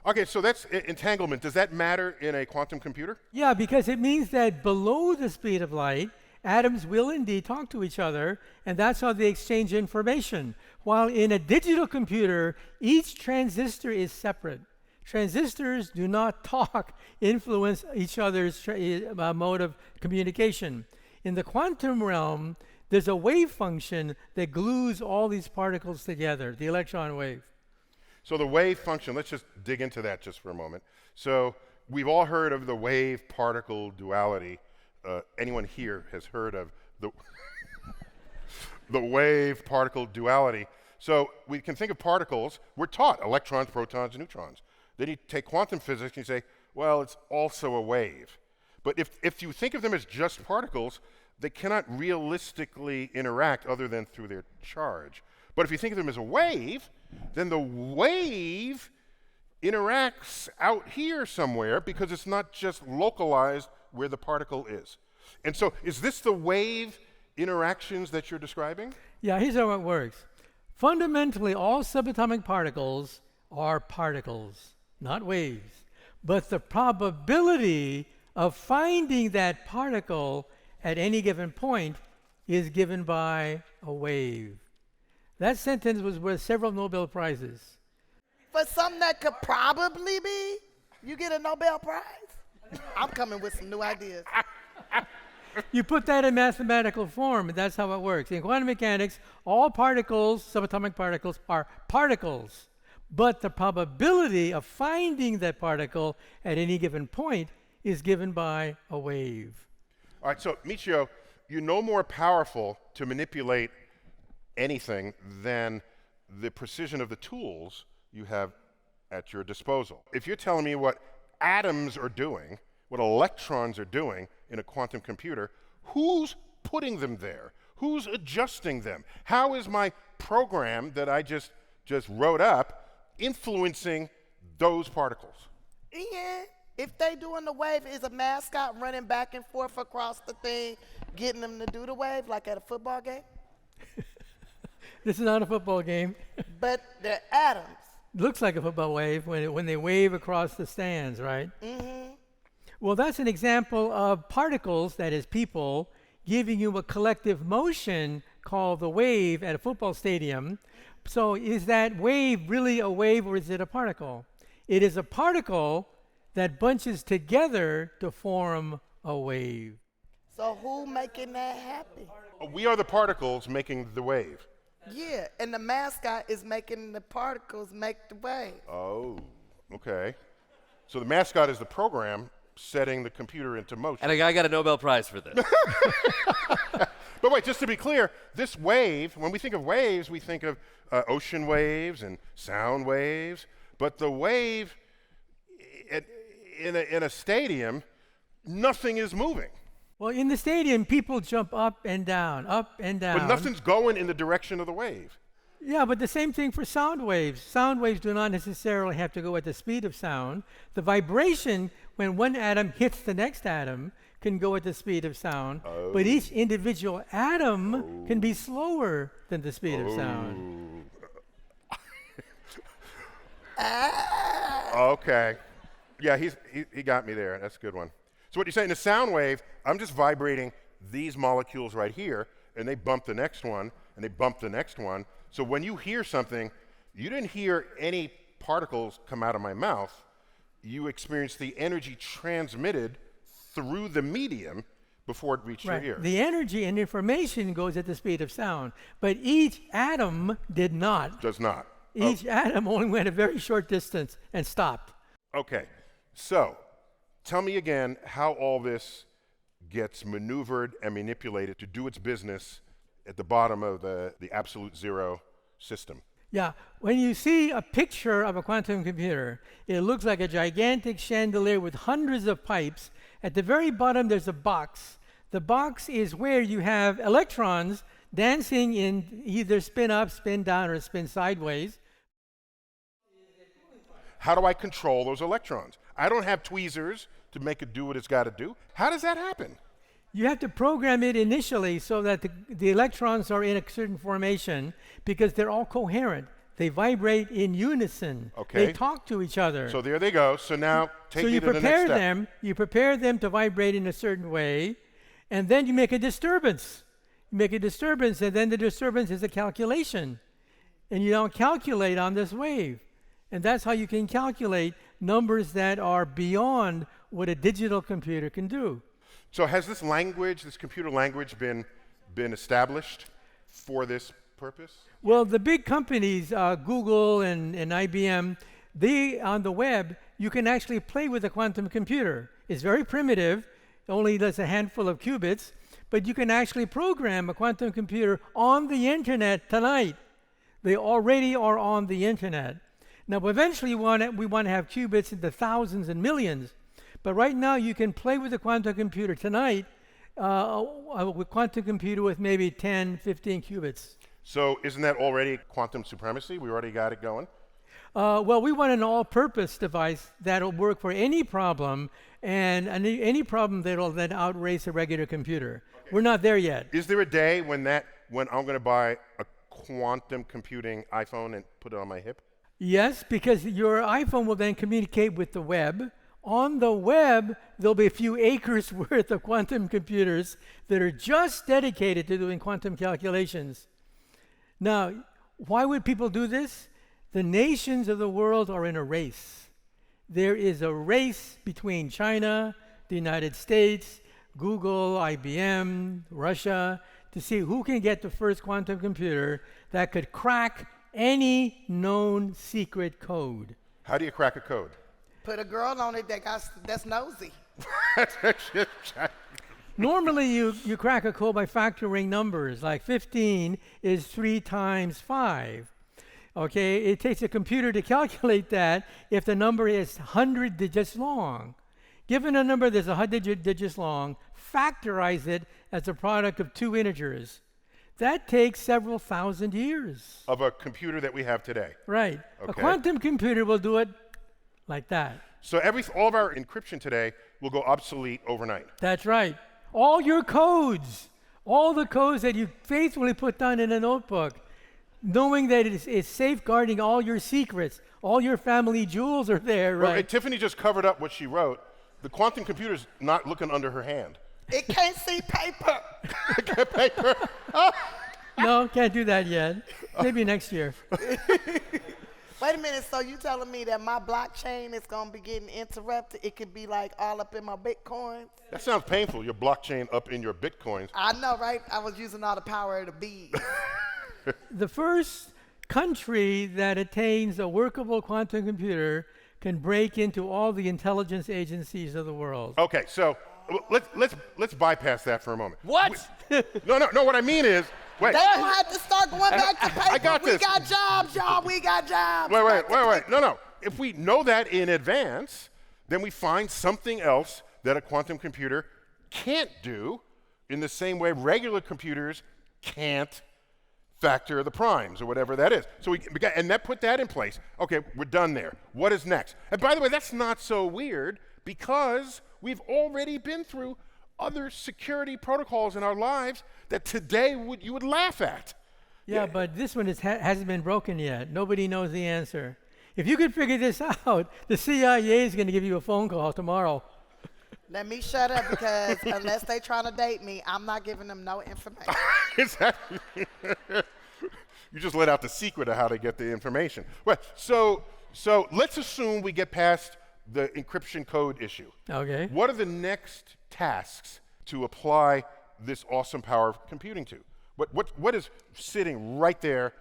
Okay, so that's entanglement. Does that matter in a quantum computer? Yeah, because it means that below the speed of light, atoms will indeed talk to each other, and that's how they exchange information. While in a digital computer, each transistor is separate. Transistors do not talk, influence each other's mode of communication. In the quantum realm, there's a wave function that glues all these particles together, the electron wave. So the wave function, let's just dig into that just for a moment. So we've all heard of the wave-particle duality. Anyone here has heard of the the wave-particle duality. So we can think of particles. We're taught electrons, protons, and neutrons. Then you take quantum physics and you say, well, it's also a wave. But if you think of them as just particles, they cannot realistically interact other than through their charge. But if you think of them as a wave, then the wave interacts out here somewhere because it's not just localized where the particle is. And so is this the wave interactions that you're describing? Yeah, here's how it works. Fundamentally, all subatomic particles are particles, not waves. But the probability of finding that particle at any given point is given by a wave. That sentence was worth several Nobel Prizes. For something that could probably be, you get a Nobel Prize? I'm coming with some new ideas. You put that in mathematical form, and that's how it works. In quantum mechanics, all particles, subatomic particles, are particles. But the probability of finding that particle at any given point is given by a wave. All right, so Michio, you're no more powerful to manipulate anything than the precision of the tools you have at your disposal. If you're telling me what atoms are doing, what electrons are doing in a quantum computer, who's putting them there? Who's adjusting them? How is my program that I just wrote up influencing those particles? Ian, if they doing the wave, is a mascot running back and forth across the thing, getting them to do the wave like at a football game? This is not a football game. But they're atoms. Looks like a football wave when they wave across the stands, right? Mm-hmm. Well, that's an example of particles, that is people, giving you a collective motion called the wave at a football stadium. So is that wave really a wave, or is it a particle? It is a particle that bunches together to form a wave. So who making that happen? We are the particles making the wave. Yeah, and the mascot is making the particles make the wave. Oh, okay. So the mascot is the program setting the computer into motion. And a guy got a Nobel Prize for this. But wait, just to be clear, this wave, when we think of waves, we think of ocean waves and sound waves. But the wave in a stadium, nothing is moving. Well, in the stadium, people jump up and down, up and down. But nothing's going in the direction of the wave. Yeah, but the same thing for sound waves. Sound waves do not necessarily have to go at the speed of sound. The vibration, when one atom hits the next atom, can go at the speed of sound. Oh. But each individual atom can be slower than the speed of sound. Okay. Yeah, he got me there. That's a good one. So what you're saying, in a sound wave, I'm just vibrating these molecules right here, and they bump the next one, and they bump the next one. So when you hear something, you didn't hear any particles come out of my mouth. You experienced the energy transmitted through the medium before it reached your ear. The energy and information goes at the speed of sound, but each atom did not. Does not. Each atom only went a very short distance and stopped. Okay, so tell me again how all this gets maneuvered and manipulated to do its business at the bottom of the absolute zero system. Yeah, when you see a picture of a quantum computer, it looks like a gigantic chandelier with hundreds of pipes. At the very bottom, there's a box. The box is where you have electrons dancing in either spin up, spin down, or spin sideways. How do I control those electrons? I don't have tweezers to make it do what it's got to do. How does that happen? You have to program it initially so that the electrons are in a certain formation because they're all coherent. They vibrate in unison. Okay. They talk to each other. So there they go. So now take so me you to the next step. You prepare them to vibrate in a certain way, and then you make a disturbance. You make a disturbance, and then the disturbance is a calculation. And you don't calculate on this wave. And that's how you can calculate numbers that are beyond what a digital computer can do. So has this language, this computer language, been established for this purpose? Well, the big companies, Google and IBM, they, on the web, you can actually play with a quantum computer. It's very primitive, only does a handful of qubits, but you can actually program a quantum computer on the internet tonight. They already are on the internet. Now, eventually we want to have qubits in the thousands and millions, but right now you can play with a quantum computer tonight, with quantum computer with maybe 10, 15 qubits. So isn't that already quantum supremacy? We already got it going? Well, we want an all-purpose device that'll work for any problem, and any problem that'll then outrace a regular computer. Okay. We're not there yet. Is there a day when I'm going to buy a quantum computing iPhone and put it on my hip? Yes, because your iPhone will then communicate with the web. On the web, there'll be a few acres worth of quantum computers that are just dedicated to doing quantum calculations. Now, why would people do this? The nations of the world are in a race. There is a race between China, the United States, Google, IBM, Russia, to see who can get the first quantum computer that could crack any known secret code. How do you crack a code? Put a girl on it that's nosy. Normally, you crack a code by factoring numbers, like 15 is 3 times 5. Okay, it takes a computer to calculate that if the number is 100 digits long. Given a number that's 100 digits long, factorize it as a product of 2 integers. That takes several thousand years. Of a computer that we have today. Right. Okay. A quantum computer will do it like that. So all of our encryption today will go obsolete overnight. That's right. All your codes, all the codes that you faithfully put down in a notebook, knowing that it's safeguarding all your secrets, all your family jewels are there, right? Well, Tiffany just covered up what she wrote. The quantum computer's not looking under her hand. It can't see paper. Paper. No, can't do that yet. Maybe next year. Wait a minute, so you telling me that my blockchain is going to be getting interrupted? It could be like all up in my Bitcoins? That sounds painful, your blockchain up in your Bitcoins. I know, right? I was using all the power of the bees. The first country that attains a workable quantum computer can break into all the intelligence agencies of the world. Okay, so let's bypass that for a moment. What? No, what I mean is, wait. They don't have to start going back to paper. I got this. We got jobs, y'all. We got jobs. Wait. No. If we know that in advance, then we find something else that a quantum computer can't do in the same way regular computers can't factor the primes or whatever that is. So and that put that in place. Okay, we're done there. What is next? And by the way, that's not so weird because we've already been through other security protocols in our lives that today you would laugh at. Yeah, but this one hasn't been broken yet. Nobody knows the answer. If you could figure this out, the CIA is going to give you a phone call tomorrow. Let me shut up because unless they trying to date me, I'm not giving them no information. You just let out the secret of how to get the information. Well, so let's assume we get past the encryption code issue. Okay. What are the next tasks to apply this awesome power of computing to? What is sitting right there,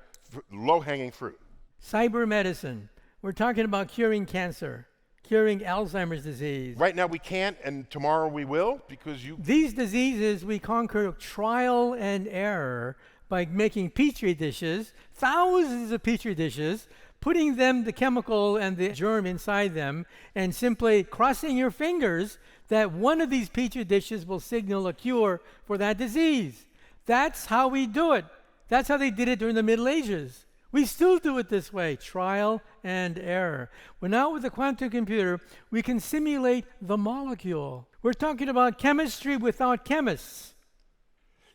low-hanging fruit? Cyber medicine. We're talking about curing cancer, curing Alzheimer's disease. Right now we can't, and tomorrow we will, because These diseases we conquer trial and error by making petri dishes, thousands of petri dishes, putting them, the chemical and the germ inside them, and simply crossing your fingers that one of these petri dishes will signal a cure for that disease. That's how we do it. That's how they did it during the Middle Ages. We still do it this way, trial and error. Well, now with the quantum computer, we can simulate the molecule. We're talking about chemistry without chemists.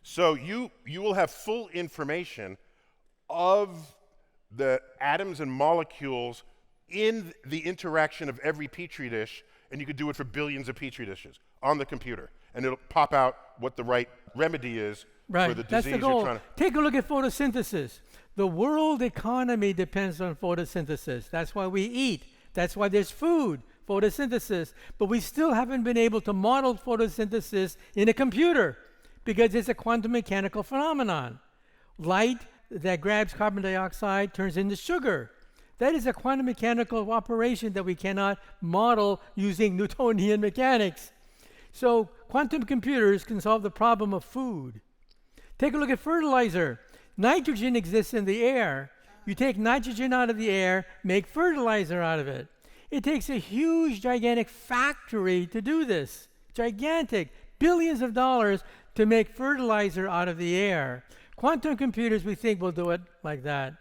So you will have full information of the atoms and molecules in the interaction of every petri dish, and you could do it for billions of petri dishes on the computer. and it'll pop out what the right remedy is for the That's disease the you're goal. trying to. Take a look at photosynthesis. The world economy depends on photosynthesis. That's why we eat. That's why there's food, photosynthesis. But we still haven't been able to model photosynthesis in a computer because it's a quantum mechanical phenomenon. Light that grabs carbon dioxide turns into sugar. That is a quantum mechanical operation that we cannot model using Newtonian mechanics. So quantum computers can solve the problem of food. Take a look at fertilizer. Nitrogen exists in the air. You take nitrogen out of the air, make fertilizer out of it. It takes a huge, gigantic factory to do this. Gigantic, billions of dollars to make fertilizer out of the air. Quantum computers, we think, will do it like that.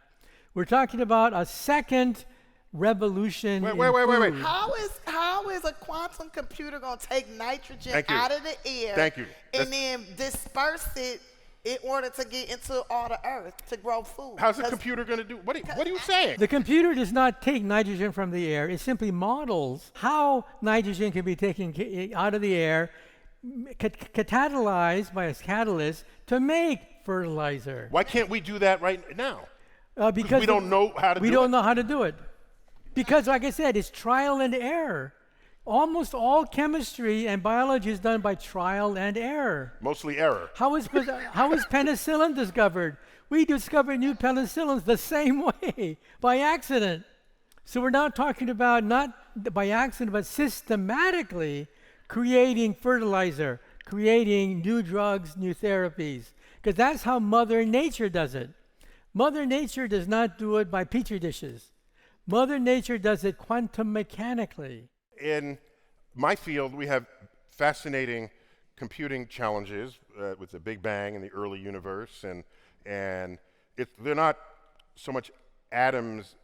We're talking about a second revolution in Wait. food. How is a quantum computer going to take nitrogen Thank you. out of the air Thank you. and then disperse it in order to get into all the earth to grow food? How's the computer going to do? What are you saying? The computer does not take nitrogen from the air. It simply models how nitrogen can be taken out of the air, catalyzed by a catalyst to make fertilizer. Why can't we do that right now? Because we don't know how to do it. We don't know how to do it. Because, like I said, it's trial and error. Almost all chemistry and biology is done by trial and error. Mostly error. How is penicillin discovered? We discovered new penicillins the same way, by accident. So we're now talking about not by accident, but systematically creating fertilizer, creating new drugs, new therapies. Because that's how Mother Nature does it. Mother Nature does not do it by petri dishes. Mother Nature does it quantum mechanically. In my field, we have fascinating computing challenges with the Big Bang and the early universe, and they're not so much atoms.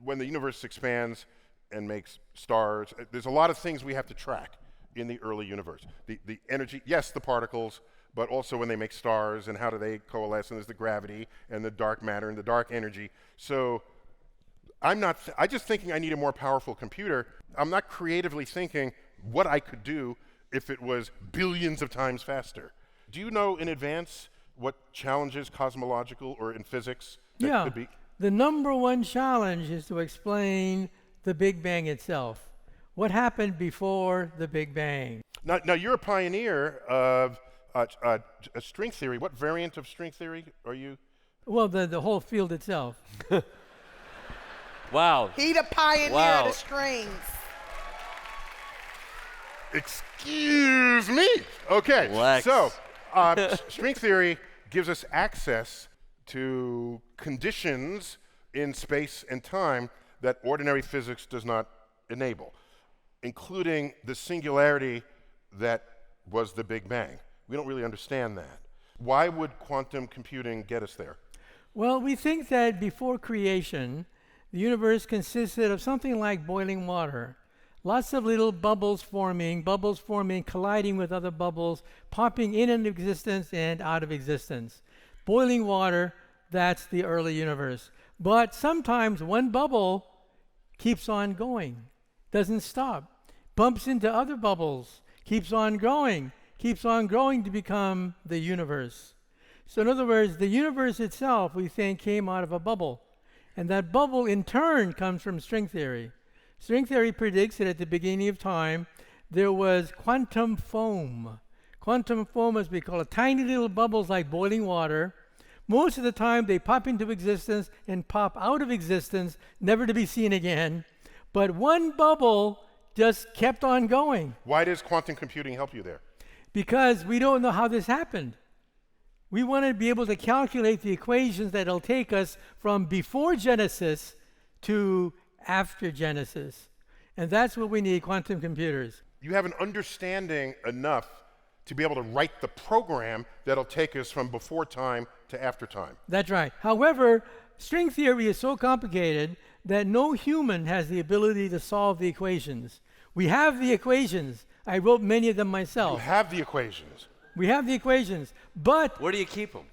When the universe expands and makes stars, there's a lot of things we have to track in the early universe. The energy, yes, the particles, but also when they make stars and how do they coalesce, and there's the gravity and the dark matter and the dark energy. So I'm just thinking I need a more powerful computer. I'm not creatively thinking what I could do if it was billions of times faster. Do you know in advance what challenges, cosmological or in physics, that could be? The number one challenge is to explain the Big Bang itself. What happened before the Big Bang? Now you're a pioneer of a string theory. What variant of string theory are you? Well, the whole field itself. Wow. He the pioneer of the strings. Excuse me. Okay. Lex. So string theory gives us access to conditions in space and time that ordinary physics does not enable, including the singularity that was the Big Bang. We don't really understand that. Why would quantum computing get us there? Well, we think that before creation, the universe consisted of something like boiling water. Lots of little bubbles forming, colliding with other bubbles, popping into existence and out of existence. Boiling water, that's the early universe. But sometimes one bubble keeps on going, doesn't stop, bumps into other bubbles, keeps on growing to become the universe. So in other words, the universe itself, we think, came out of a bubble. And that bubble, in turn, comes from string theory. String theory predicts that at the beginning of time, there was quantum foam. Quantum foam, as we call it, tiny little bubbles like boiling water. Most of the time, they pop into existence and pop out of existence, never to be seen again. But one bubble just kept on going. Why does quantum computing help you there? Because we don't know how this happened. We want to be able to calculate the equations that'll take us from before Genesis to after Genesis. And that's what we need, quantum computers. You have an understanding enough to be able to write the program that'll take us from before time to after time. That's right. However, string theory is so complicated that no human has the ability to solve the equations. We have the equations. I wrote many of them myself. You have the equations. We have the equations, but Where do you keep them?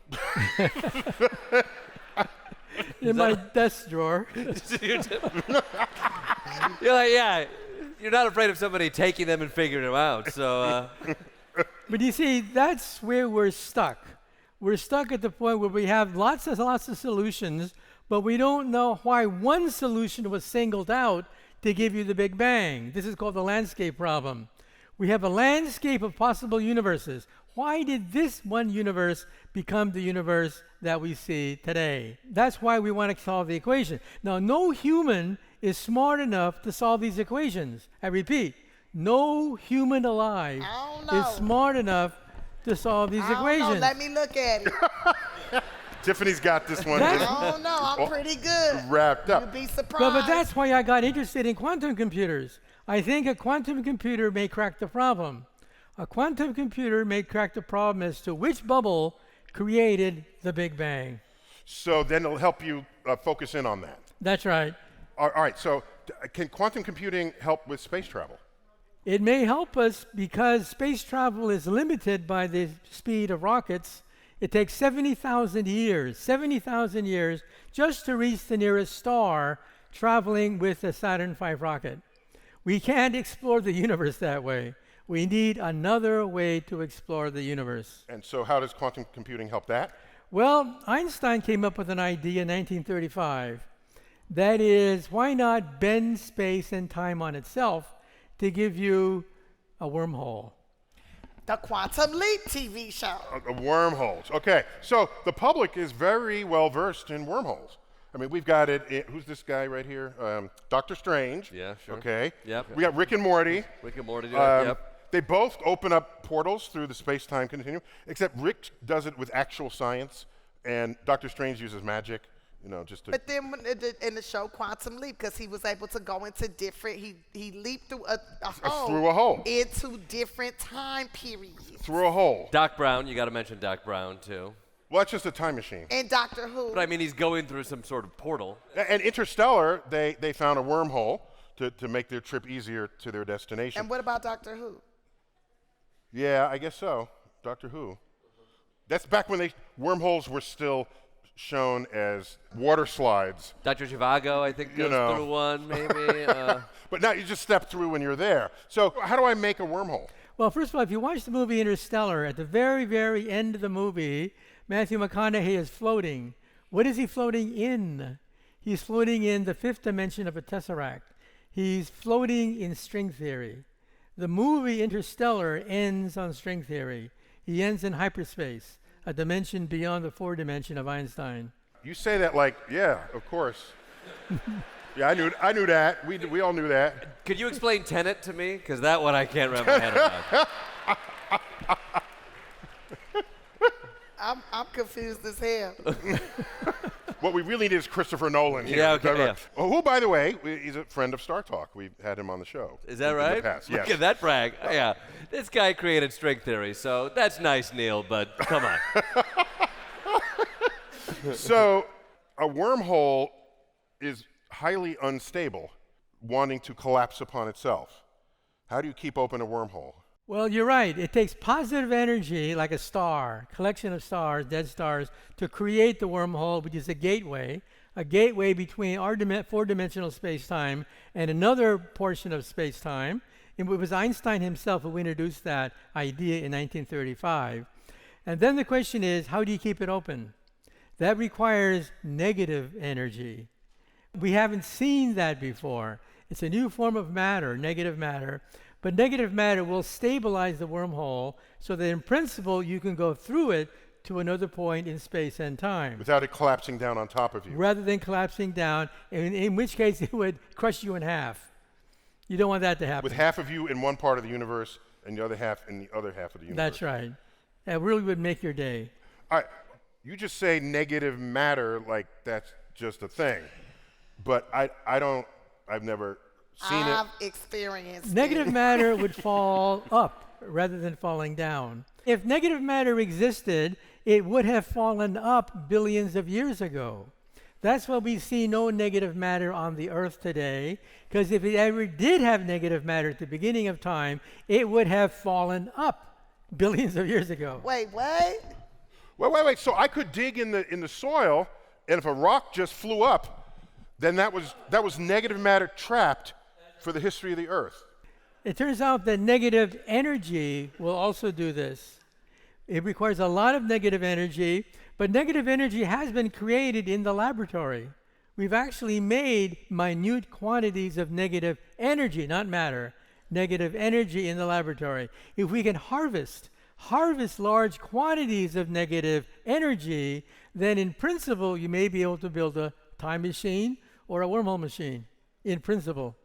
in my desk drawer. You're like, yeah, you're not afraid of somebody taking them and figuring them out. So But you see, that's where we're stuck. We're stuck at the point where we have lots of solutions, but we don't know why one solution was singled out to give you the Big Bang. This is called the landscape problem. We have a landscape of possible universes. Why did this one universe become the universe that we see today? That's why we want to solve the equation. Now, no human is smart enough to solve these equations. I repeat, no human alive is smart enough to solve these equations. Let me look at it. Tiffany's got this one. I don't know. I'm pretty good. Wrapped up. You'd be surprised. But that's why I got interested in quantum computers. I think a quantum computer may crack the problem. A quantum computer may crack the problem as to which bubble created the Big Bang. So then it'll help you focus in on that. That's right. All right, so can quantum computing help with space travel? It may help us because space travel is limited by the speed of rockets. It takes 70,000 years just to reach the nearest star traveling with the Saturn V rocket. We can't explore the universe that way. We need another way to explore the universe. And so how does quantum computing help that? Well, Einstein came up with an idea in 1935. That is, why not bend space and time on itself to give you a wormhole? The Quantum Leap TV show. Wormholes. Okay, so the public is very well versed in wormholes. I mean, we've got it. Who's this guy right here? Doctor Strange. Yeah, sure. Okay. Yep. We got Rick and Morty. Rick and Morty do it. Yep. They both open up portals through the space-time continuum, except Rick does it with actual science, and Doctor Strange uses magic. You know, just to. But then in the show Quantum Leap, because he was able to go into different, he leaped through a hole. Through a hole. Into different time periods. Through a hole. Doc Brown, you got to mention Doc Brown too. Well, that's just a time machine. And Doctor Who. But I mean, he's going through some sort of portal. And Interstellar, they found a wormhole to make their trip easier to their destination. And what about Doctor Who? Yeah, I guess so. Doctor Who. That's back when wormholes were still shown as water slides. Dr. Zhivago, I think, goes through one, maybe. But now you just step through when you're there. So how do I make a wormhole? Well, first of all, if you watch the movie Interstellar, at the very, very end of the movie, Matthew McConaughey is floating. What is he floating in? He's floating in the fifth dimension of a tesseract. He's floating in string theory. The movie Interstellar ends on string theory. He ends in hyperspace, a dimension beyond the four dimension of Einstein. You say that like, yeah, of course. Yeah, I knew that. We all knew that. Could you explain Tenet to me? Because that one I can't wrap my head around. I'm confused as hell. What we really need is Christopher Nolan here. Yeah, okay. Yeah. Who, by the way, he's a friend of StarTalk. We've had him on the show. Is that in right? the past. Yes. Look at that brag. Yeah. This guy created string theory, so that's nice, Neil, but come on. So a wormhole is highly unstable, wanting to collapse upon itself. How do you keep open a wormhole? Well, you're right. It takes positive energy, like a star, collection of stars, dead stars, to create the wormhole, which is a gateway between our four-dimensional space-time and another portion of space-time. It was Einstein himself who introduced that idea in 1935. And then the question is, how do you keep it open? That requires negative energy. We haven't seen that before. It's a new form of matter, negative matter. But negative matter will stabilize the wormhole so that in principle you can go through it to another point in space and time. Without it collapsing down on top of you. Rather than collapsing down, in which case it would crush you in half. You don't want that to happen. With half of you in one part of the universe and the other half in the other half of the universe. That's right. That really would make your day. All right. You just say negative matter like that's just a thing. But I've never seen I've experienced Negative it. matter would fall up rather than falling down. If negative matter existed, it would have fallen up billions of years ago. That's why we see no negative matter on the Earth today, because if it ever did have negative matter at the beginning of time, it would have fallen up billions of years ago. Wait, what? Wait. So I could dig in the soil, and if a rock just flew up, then that was negative matter trapped for the history of the Earth. It turns out that negative energy will also do this. It requires a lot of negative energy, but negative energy has been created in the laboratory. We've actually made minute quantities of negative energy, not matter, negative energy in the laboratory. If we can harvest large quantities of negative energy, then in principle, you may be able to build a time machine or a wormhole machine, in principle.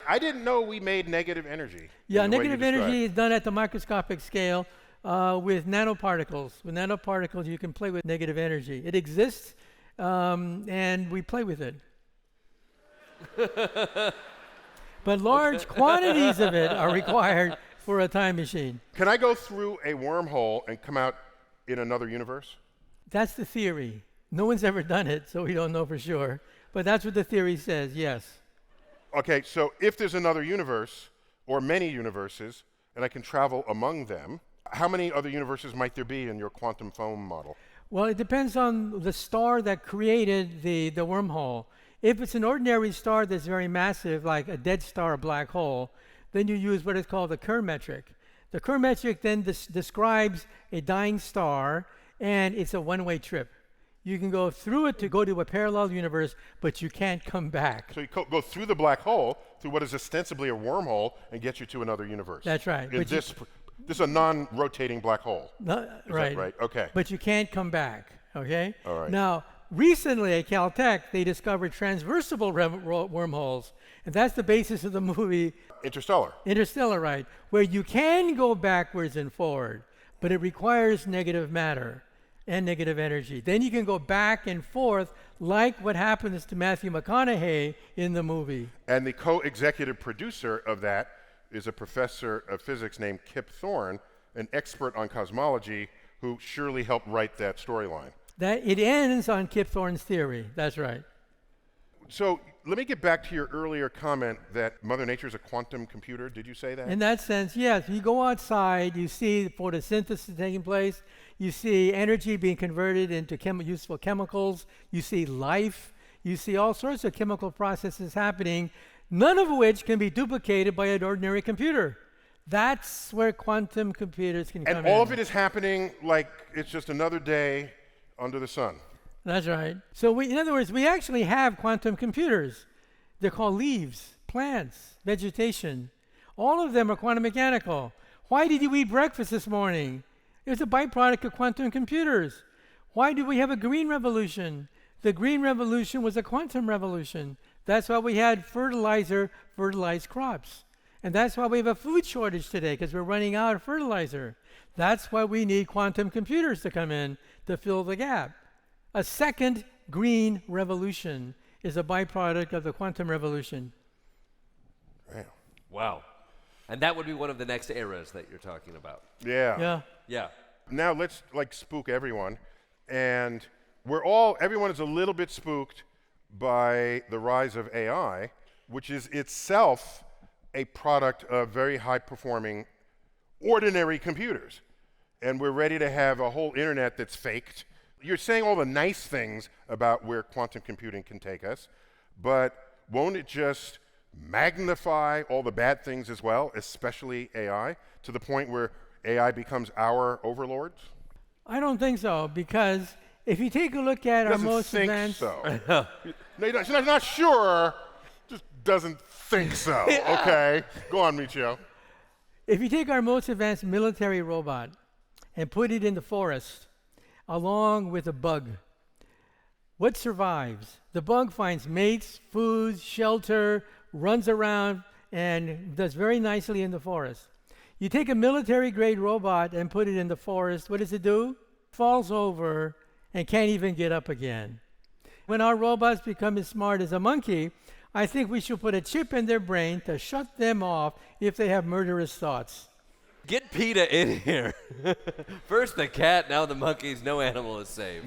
I didn't know we made negative energy. Yeah, in the way you negative energy described. is done at the microscopic scale with nanoparticles. With nanoparticles, you can play with negative energy. It exists, and we play with it. But large quantities of it are required for a time machine. Can I go through a wormhole and come out in another universe? That's the theory. No one's ever done it, so we don't know for sure. But that's what the theory says, yes. Okay, so if there's another universe, or many universes, and I can travel among them, how many other universes might there be in your quantum foam model? Well, it depends on the star that created the wormhole. If it's an ordinary star that's very massive, like a dead star, a black hole, then you use what is called the Kerr metric. The Kerr metric then describes a dying star, and it's a one-way trip. You can go through it to go to a parallel universe, but you can't come back. So you go through the black hole, through what is ostensibly a wormhole, and get you to another universe. That's right. Is this is a non-rotating black hole. No, Is right. that right? Okay. But you can't come back, okay? All right. Now, recently at Caltech, they discovered transversal wormholes, and that's the basis of the movie Interstellar, right, where you can go backwards and forward, but it requires negative matter and negative energy. Then you can go back and forth like what happens to Matthew McConaughey in the movie. And the co-executive producer of that is a professor of physics named Kip Thorne, an expert on cosmology who surely helped write that storyline. That it ends on Kip Thorne's theory. That's right. So let me get back to your earlier comment that Mother Nature is a quantum computer. Did you say that? In that sense, yes. You go outside, you see photosynthesis taking place, you see energy being converted into useful chemicals, you see life, you see all sorts of chemical processes happening, none of which can be duplicated by an ordinary computer. That's where quantum computers can come in. And all of it is happening like it's just another day under the sun. That's right. So in other words, we actually have quantum computers. They're called leaves, plants, vegetation. All of them are quantum mechanical. Why did you eat breakfast this morning? It was a byproduct of quantum computers. Why do we have a green revolution? The green revolution was a quantum revolution. That's why we had fertilized crops. And that's why we have a food shortage today, because we're running out of fertilizer. That's why we need quantum computers to come in to fill the gap. A second green revolution is a byproduct of the quantum revolution. Wow. And that would be one of the next eras that you're talking about. Yeah. Yeah. Now let's spook everyone. And everyone is a little bit spooked by the rise of AI, which is itself a product of very high-performing ordinary computers. And we're ready to have a whole internet that's faked. You're saying all the nice things about where quantum computing can take us, but won't it just magnify all the bad things as well, especially AI, to the point where AI becomes our overlords? I don't think so, because if you take a look at our most advanced... So. No, she's not sure, just doesn't think so. Okay, go on, Michio. If you take our most advanced military robot and put it in the forest, along with a bug, what survives? The bug finds mates, food, shelter, runs around, and does very nicely in the forest. You take a military-grade robot and put it in the forest, what does it do? Falls over and can't even get up again. When our robots become as smart as a monkey, I think we should put a chip in their brain to shut them off if they have murderous thoughts. Get PETA in here. First the cat, now the monkeys. No animal is safe.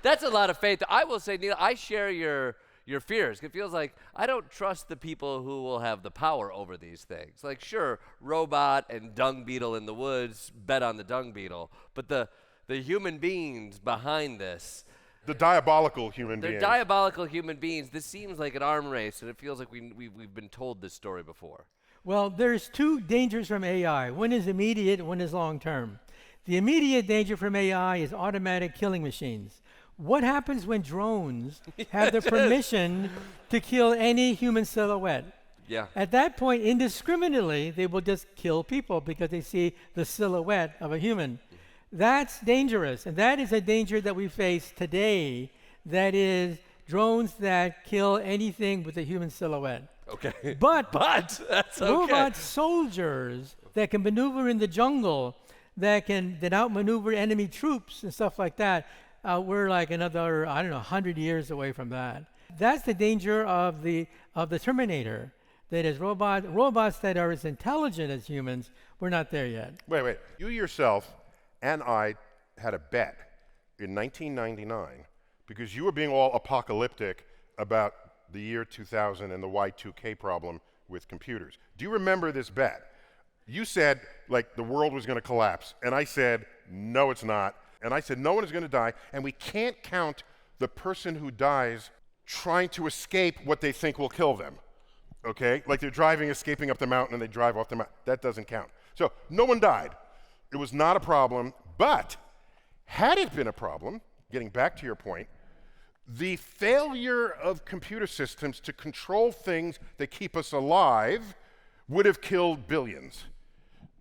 That's a lot of faith. I will say, Neil, I share your fears. It feels like I don't trust the people who will have the power over these things. Like, sure, robot and dung beetle in the woods, bet on the dung beetle. But the human beings behind this, The diabolical human They're beings. diabolical human beings. This seems like an arm race, and it feels like we've been told this story before. Well, there's two dangers from AI. One is immediate, one is long-term. The immediate danger from AI is automatic killing machines. What happens when drones have the permission to kill any human silhouette? Yeah. At that point, indiscriminately, they will just kill people because they see the silhouette of a human. That's dangerous, and that is a danger that we face today. That is drones that kill anything with a human silhouette. Okay. But That's okay. robot soldiers that can maneuver in the jungle, that outmaneuver enemy troops and stuff like that, we're like another, 100 years away from that. That's the danger of the Terminator. That is robots that are as intelligent as humans. We're not there yet. Wait. You yourself and I had a bet in 1999 because you were being all apocalyptic about the year 2000 and the Y2K problem with computers. Do you remember this bet? You said, like, the world was going to collapse. And I said, no, it's not. And I said, no one is going to die. And we can't count the person who dies trying to escape what they think will kill them. Okay? Like they're driving, escaping up the mountain, and they drive off the mountain. That doesn't count. So no one died. It was not a problem. But had it been a problem, getting back to your point, the failure of computer systems to control things that keep us alive would have killed billions.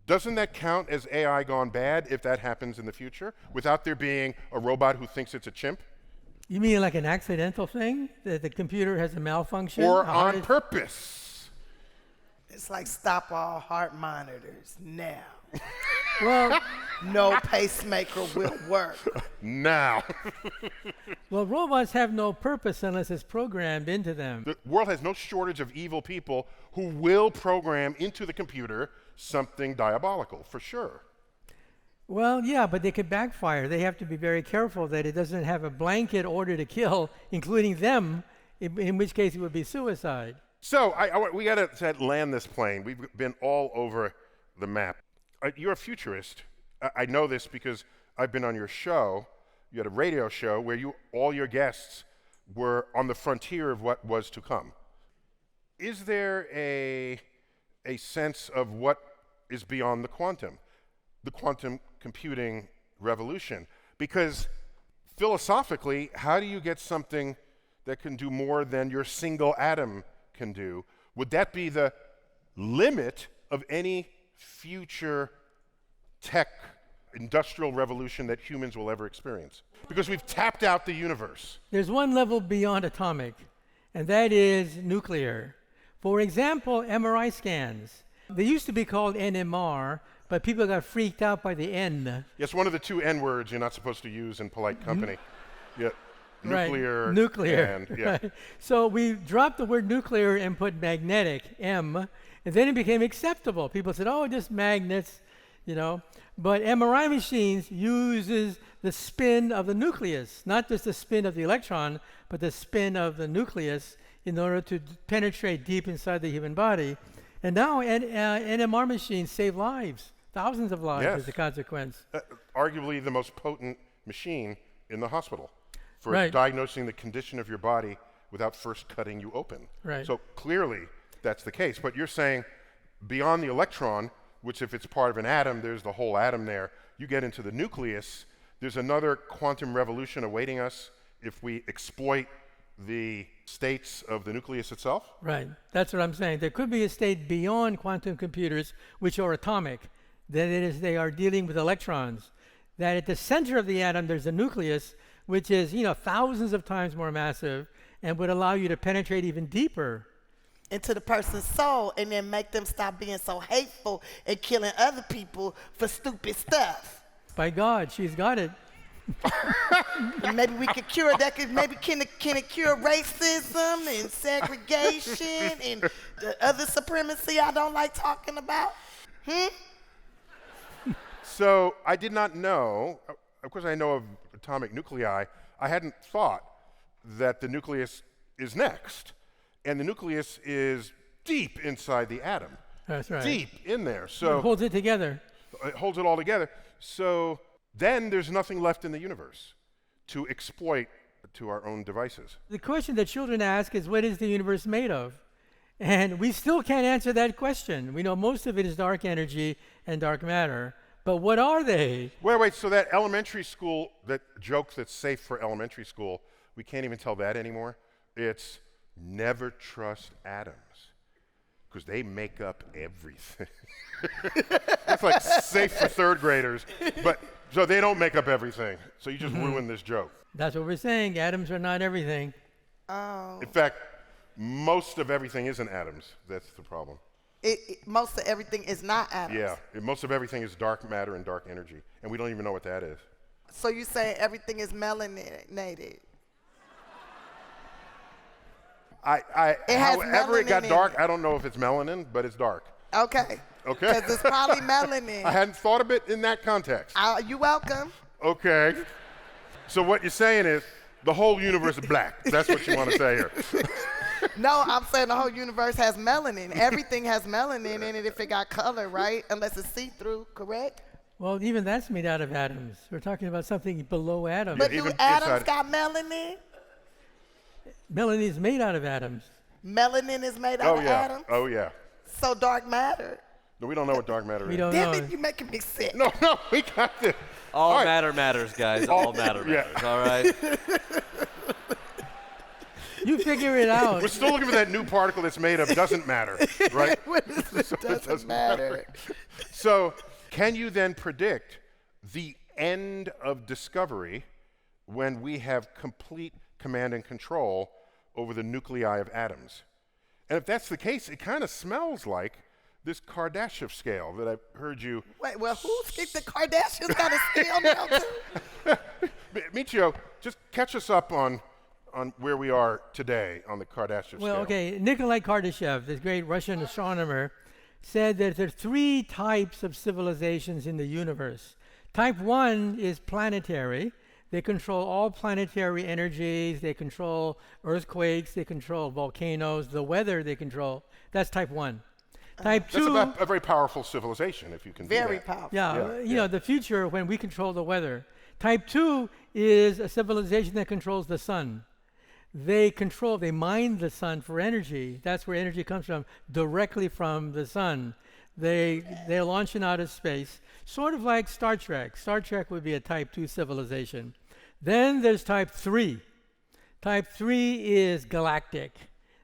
Doesn't that count as AI gone bad if that happens in the future, without there being a robot who thinks it's a chimp? You mean like an accidental thing? That the computer has a malfunction? Or on purpose? It's like stop all heart monitors now. Well, No pacemaker will work. Now. well, robots have no purpose unless it's programmed into them. The world has no shortage of evil people who will program into the computer something diabolical, for sure. Well, yeah, but they could backfire. They have to be very careful that it doesn't have a blanket order to kill, including them, in which case it would be suicide. So we got to land this plane. We've been all over the map. You're a futurist. I know this because I've been on your show. You had a radio show where all your guests were on the frontier of what was to come. Is there a sense of what is beyond the quantum computing revolution? Because philosophically, how do you get something that can do more than your single atom can do? Would that be the limit of any future tech industrial revolution that humans will ever experience? Because we've tapped out the universe. There's one level beyond atomic, and that is nuclear. For example, MRI scans. They used to be called NMR, but people got freaked out by the N. Yes, one of the two N words you're not supposed to use in polite company. Yeah, nuclear. Right. Nuclear. And, yeah. Right. So we dropped the word nuclear and put magnetic, M, and then it became acceptable. People said, oh, just magnets, But MRI machines uses the spin of the nucleus, not just the spin of the electron, but the spin of the nucleus in order to penetrate deep inside the human body. And now NMR machines save lives, thousands of lives as a consequence. Arguably the most potent machine in the hospital for Right. diagnosing the condition of your body without first cutting you open. Right. So clearly that's the case. But you're saying beyond the electron, which if it's part of an atom, there's the whole atom there. You get into the nucleus, there's another quantum revolution awaiting us if we exploit the states of the nucleus itself? Right. That's what I'm saying. There could be a state beyond quantum computers which are atomic. That is, they are dealing with electrons. That at the center of the atom, there's a nucleus, which is, thousands of times more massive and would allow you to penetrate even deeper Into the person's soul and then make them stop being so hateful and killing other people for stupid stuff. By God, she's got it. And maybe we could cure that. Can it cure racism and segregation and the other supremacy I don't like talking about? So I did not know, of course I know of atomic nuclei, I hadn't thought that the nucleus is next. And the nucleus is deep inside the atom. That's right. Deep in there. So It holds it together. it holds it all together. So then there's nothing left in the universe to exploit to our own devices. The question that children ask is, what is the universe made of? And we still can't answer that question. We know most of it is dark energy and dark matter, but what are they? Wait, so that elementary school, that joke that's safe for elementary school, we can't even tell that anymore? It's never trust atoms, because they make up everything. That's like safe for third graders, but so they don't make up everything. So you just ruined this joke. That's what we're saying. Atoms are not everything. Oh. In fact, most of everything isn't atoms. That's the problem. Most of everything is not atoms. Yeah, most of everything is dark matter and dark energy, and we don't even know what that is. So you say everything is melanated? It has however it got melanin dark, in it. I don't know if it's melanin, but it's dark. Okay. Okay. Because it's probably melanin. I hadn't thought of it in that context. You welcome. Okay. So what you're saying is the whole universe is black. That's what you want to say here. No, I'm saying the whole universe has melanin. Everything has melanin in it if it got color, right? Unless it's see-through, correct? Well, even that's made out of atoms. We're talking about something below atoms. But do even atoms inside- got melanin? Melanin is made out of atoms. Melanin is made out Oh of yeah. atoms? Oh yeah. So dark matter. No, we don't know what dark matter We is. don't Damn know. it, you making me sick. No, we got this. All right. matter matters, guys. All matter Yeah. matters. All right. You figure it out. We're still looking for that new particle that's made of doesn't matter, right? What is it? So it Doesn't matter. So can you then predict the end of discovery when we have complete command and control over the nuclei of atoms? And if that's the case, it kind of smells like this Kardashev scale that I've heard you. Wait, well, who's the Kardashians got a scale now, too? Michio, just catch us up on where we are today on the Kardashev Well, scale. okay, Nikolai Kardashev, this great Russian astronomer, said that there are 3 types of civilizations in the universe. Type 1 is planetary. They control all planetary energies. They control earthquakes. They control volcanoes. The weather they control. That's type 1. Type 2. That's a very powerful civilization if you can do Very that. powerful. Yeah, Yeah, know, the future when we control the weather. Type 2 is a civilization that controls the sun. They mine the sun for energy. That's where energy comes from, directly from the sun. They're launching out of space, sort of like Star Trek. Star Trek would be a type 2 civilization. Then there's type 3. Type 3 is galactic.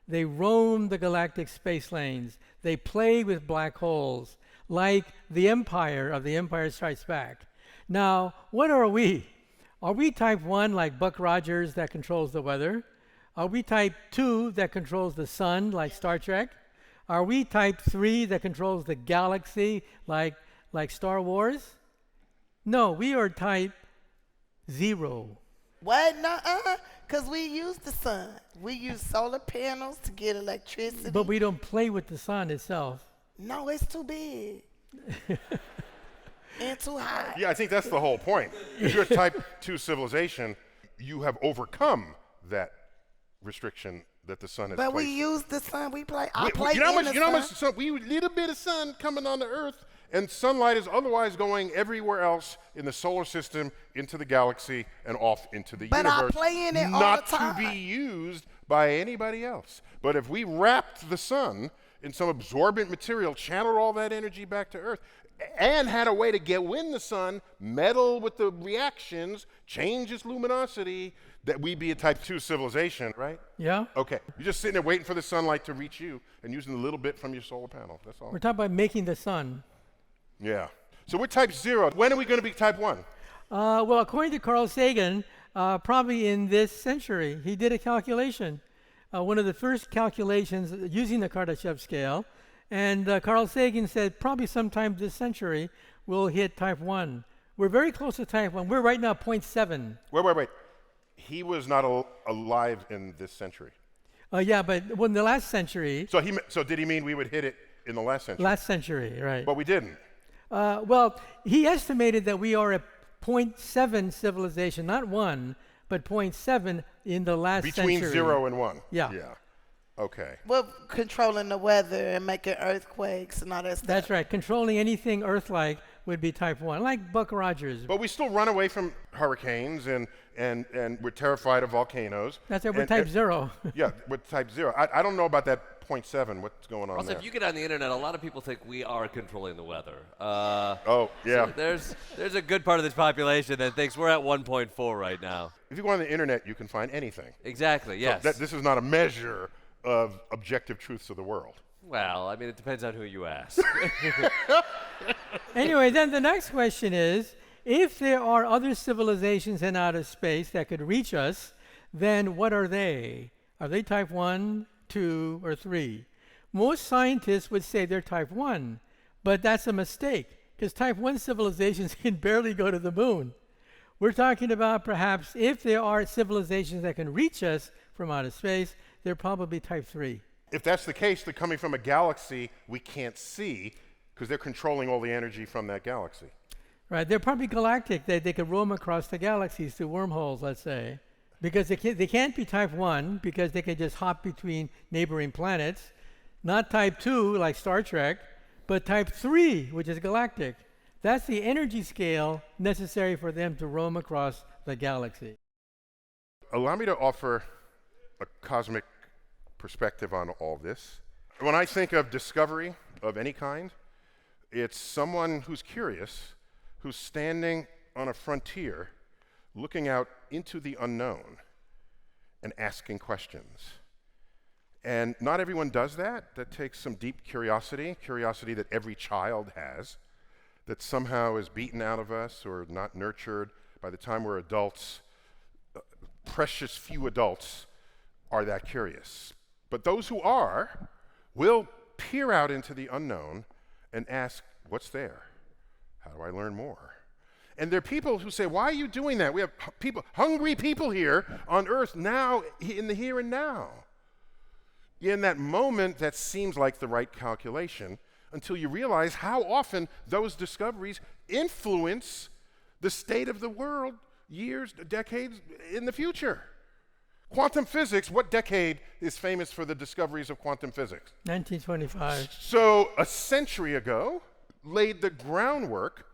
They roam the galactic space lanes. They play with black holes, like the Empire of The Empire Strikes Back. Now, what are we? Are we type 1 like Buck Rogers that controls the weather? Are we type 2 that controls the sun like Star Trek? Are we type 3 that controls the galaxy like Star Wars? No, we are type 0. What? Nuh-uh. Because we use the sun. We use solar panels to get electricity. But we don't play with the sun itself. No, it's too big. And too high. Yeah, I think that's the whole point. If you're a type 2 civilization, you have overcome that restriction that the sun has But placed. we use the sun. I play you know how in much, the how sun. much sun, we little bit of sun coming on the earth, and sunlight is otherwise going everywhere else in the solar system, into the galaxy, and off into the But I universe. play in it all not the time. to be used by anybody else. But if we wrapped the sun in some absorbent material, channeled all that energy back to earth, and had a way to get in the sun, meddle with the reactions, change its luminosity, that we'd be a type 2 civilization, right? Yeah? Okay. You're just sitting there waiting for the sunlight to reach you and using a little bit from your solar panel. That's all. We're talking about making the sun. Yeah. So we're type 0. When are we going to be type 1? Well, according to Carl Sagan, probably in this century. He did a calculation, one of the first calculations using the Kardashev scale. And Carl Sagan said probably sometime this century we'll hit type 1. We're very close to type 1. We're right now 0.7. Wait. He was not alive in this century. Yeah, but in the last century. So did he mean we would hit it in the last century? Last century, right. But we didn't. Well, he estimated that we are a 0.7 civilization, not 1, but 0.7 in the last century. Between 0 and 1. Yeah. Yeah. Okay. We're controlling the weather and making earthquakes and all that stuff. That's right, controlling anything Earth-like would be type 1, like Buck Rogers. But we still run away from hurricanes and we're terrified of volcanoes. That's it, we're type 0. Yeah, we're type 0. I don't know about that 0.7, what's going on Also, there? if you get on the internet, a lot of people think we are controlling the weather. Oh, yeah. So there's a good part of this population that thinks we're at 1.4 right now. If you go on the internet, you can find anything. Exactly, yes. So this is not a measure of objective truths of the world. Well, I mean, it depends on who you ask. Anyway, then the next question is, if there are other civilizations in outer space that could reach us, then what are they? Are they type 1, 2, or 3? Most scientists would say they're type 1, but that's a mistake, because type 1 civilizations can barely go to the moon. We're talking about perhaps if there are civilizations that can reach us from outer space, they're probably type 3. If that's the case, they're coming from a galaxy we can't see because they're controlling all the energy from that galaxy. Right, they're probably galactic. They could roam across the galaxies through wormholes, let's say. Because they can't be type 1 because they can just hop between neighboring planets. Not type 2 like Star Trek, but type 3, which is galactic. That's the energy scale necessary for them to roam across the galaxy. Allow me to offer a cosmic perspective on all this. When I think of discovery of any kind, it's someone who's curious, who's standing on a frontier, looking out into the unknown and asking questions. And not everyone does that. That takes some deep curiosity that every child has, that somehow is beaten out of us or not nurtured. By the time we're adults, precious few adults are that curious. But those who are will peer out into the unknown and ask, what's there? How do I learn more? And there are people who say, why are you doing that? We have hungry people here on earth now, in the here and now. In that moment, that seems like the right calculation until you realize how often those discoveries influence the state of the world years, decades in the future. Quantum physics, what decade is famous for the discoveries of quantum physics? 1925. So a century ago, laid the groundwork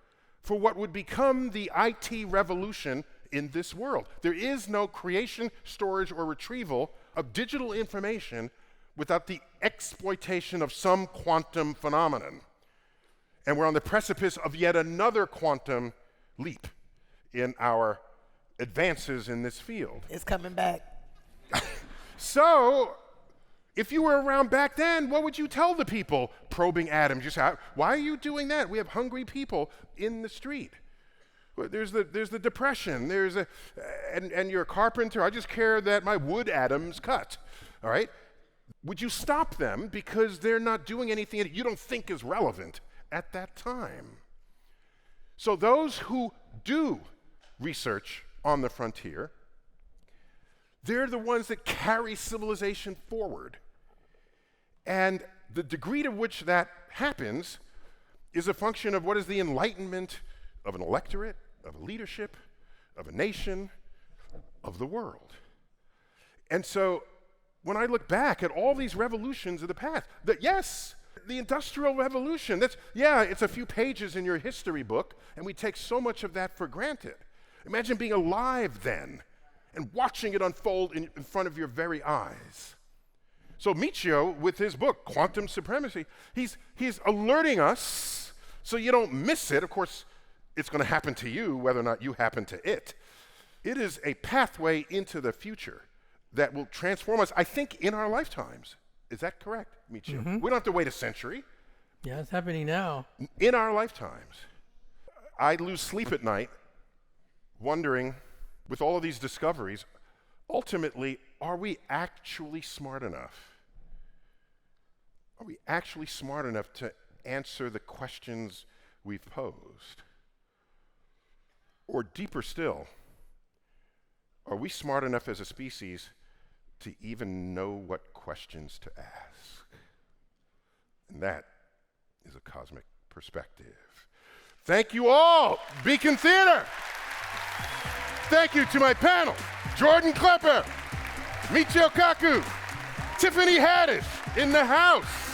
for what would become the IT revolution in this world. There is no creation, storage, or retrieval of digital information without the exploitation of some quantum phenomenon. And we're on the precipice of yet another quantum leap in our advances in this field. It's coming back. So, if you were around back then, what would you tell the people probing atoms? You say, why are you doing that? We have hungry people in the street. There's the depression. And you're a carpenter. I just care that my wood atoms cut. All right? Would you stop them because they're not doing anything that you don't think is relevant at that time? So those who do research on the frontier, they're the ones that carry civilization forward. And the degree to which that happens is a function of what is the enlightenment of an electorate, of a leadership, of a nation, of the world. And so when I look back at all these revolutions of the past, yes, the Industrial Revolution, it's a few pages in your history book, and we take so much of that for granted. Imagine being alive then and watching it unfold in front of your very eyes. So Michio, with his book, Quantum Supremacy, he's alerting us so you don't miss it. Of course, it's going to happen to you, whether or not you happen to it. It is a pathway into the future that will transform us, I think, in our lifetimes. Is that correct, Michio? Mm-hmm. We don't have to wait a century. Yeah, it's happening now. In our lifetimes. I lose sleep at night wondering, with all of these discoveries, ultimately, are we actually smart enough? Are we actually smart enough to answer the questions we've posed? Or deeper still, are we smart enough as a species to even know what questions to ask? And that is a cosmic perspective. Thank you all, Beacon Theater. Thank you to my panel, Jordan Klepper, Michio Kaku, Tiffany Haddish in the house.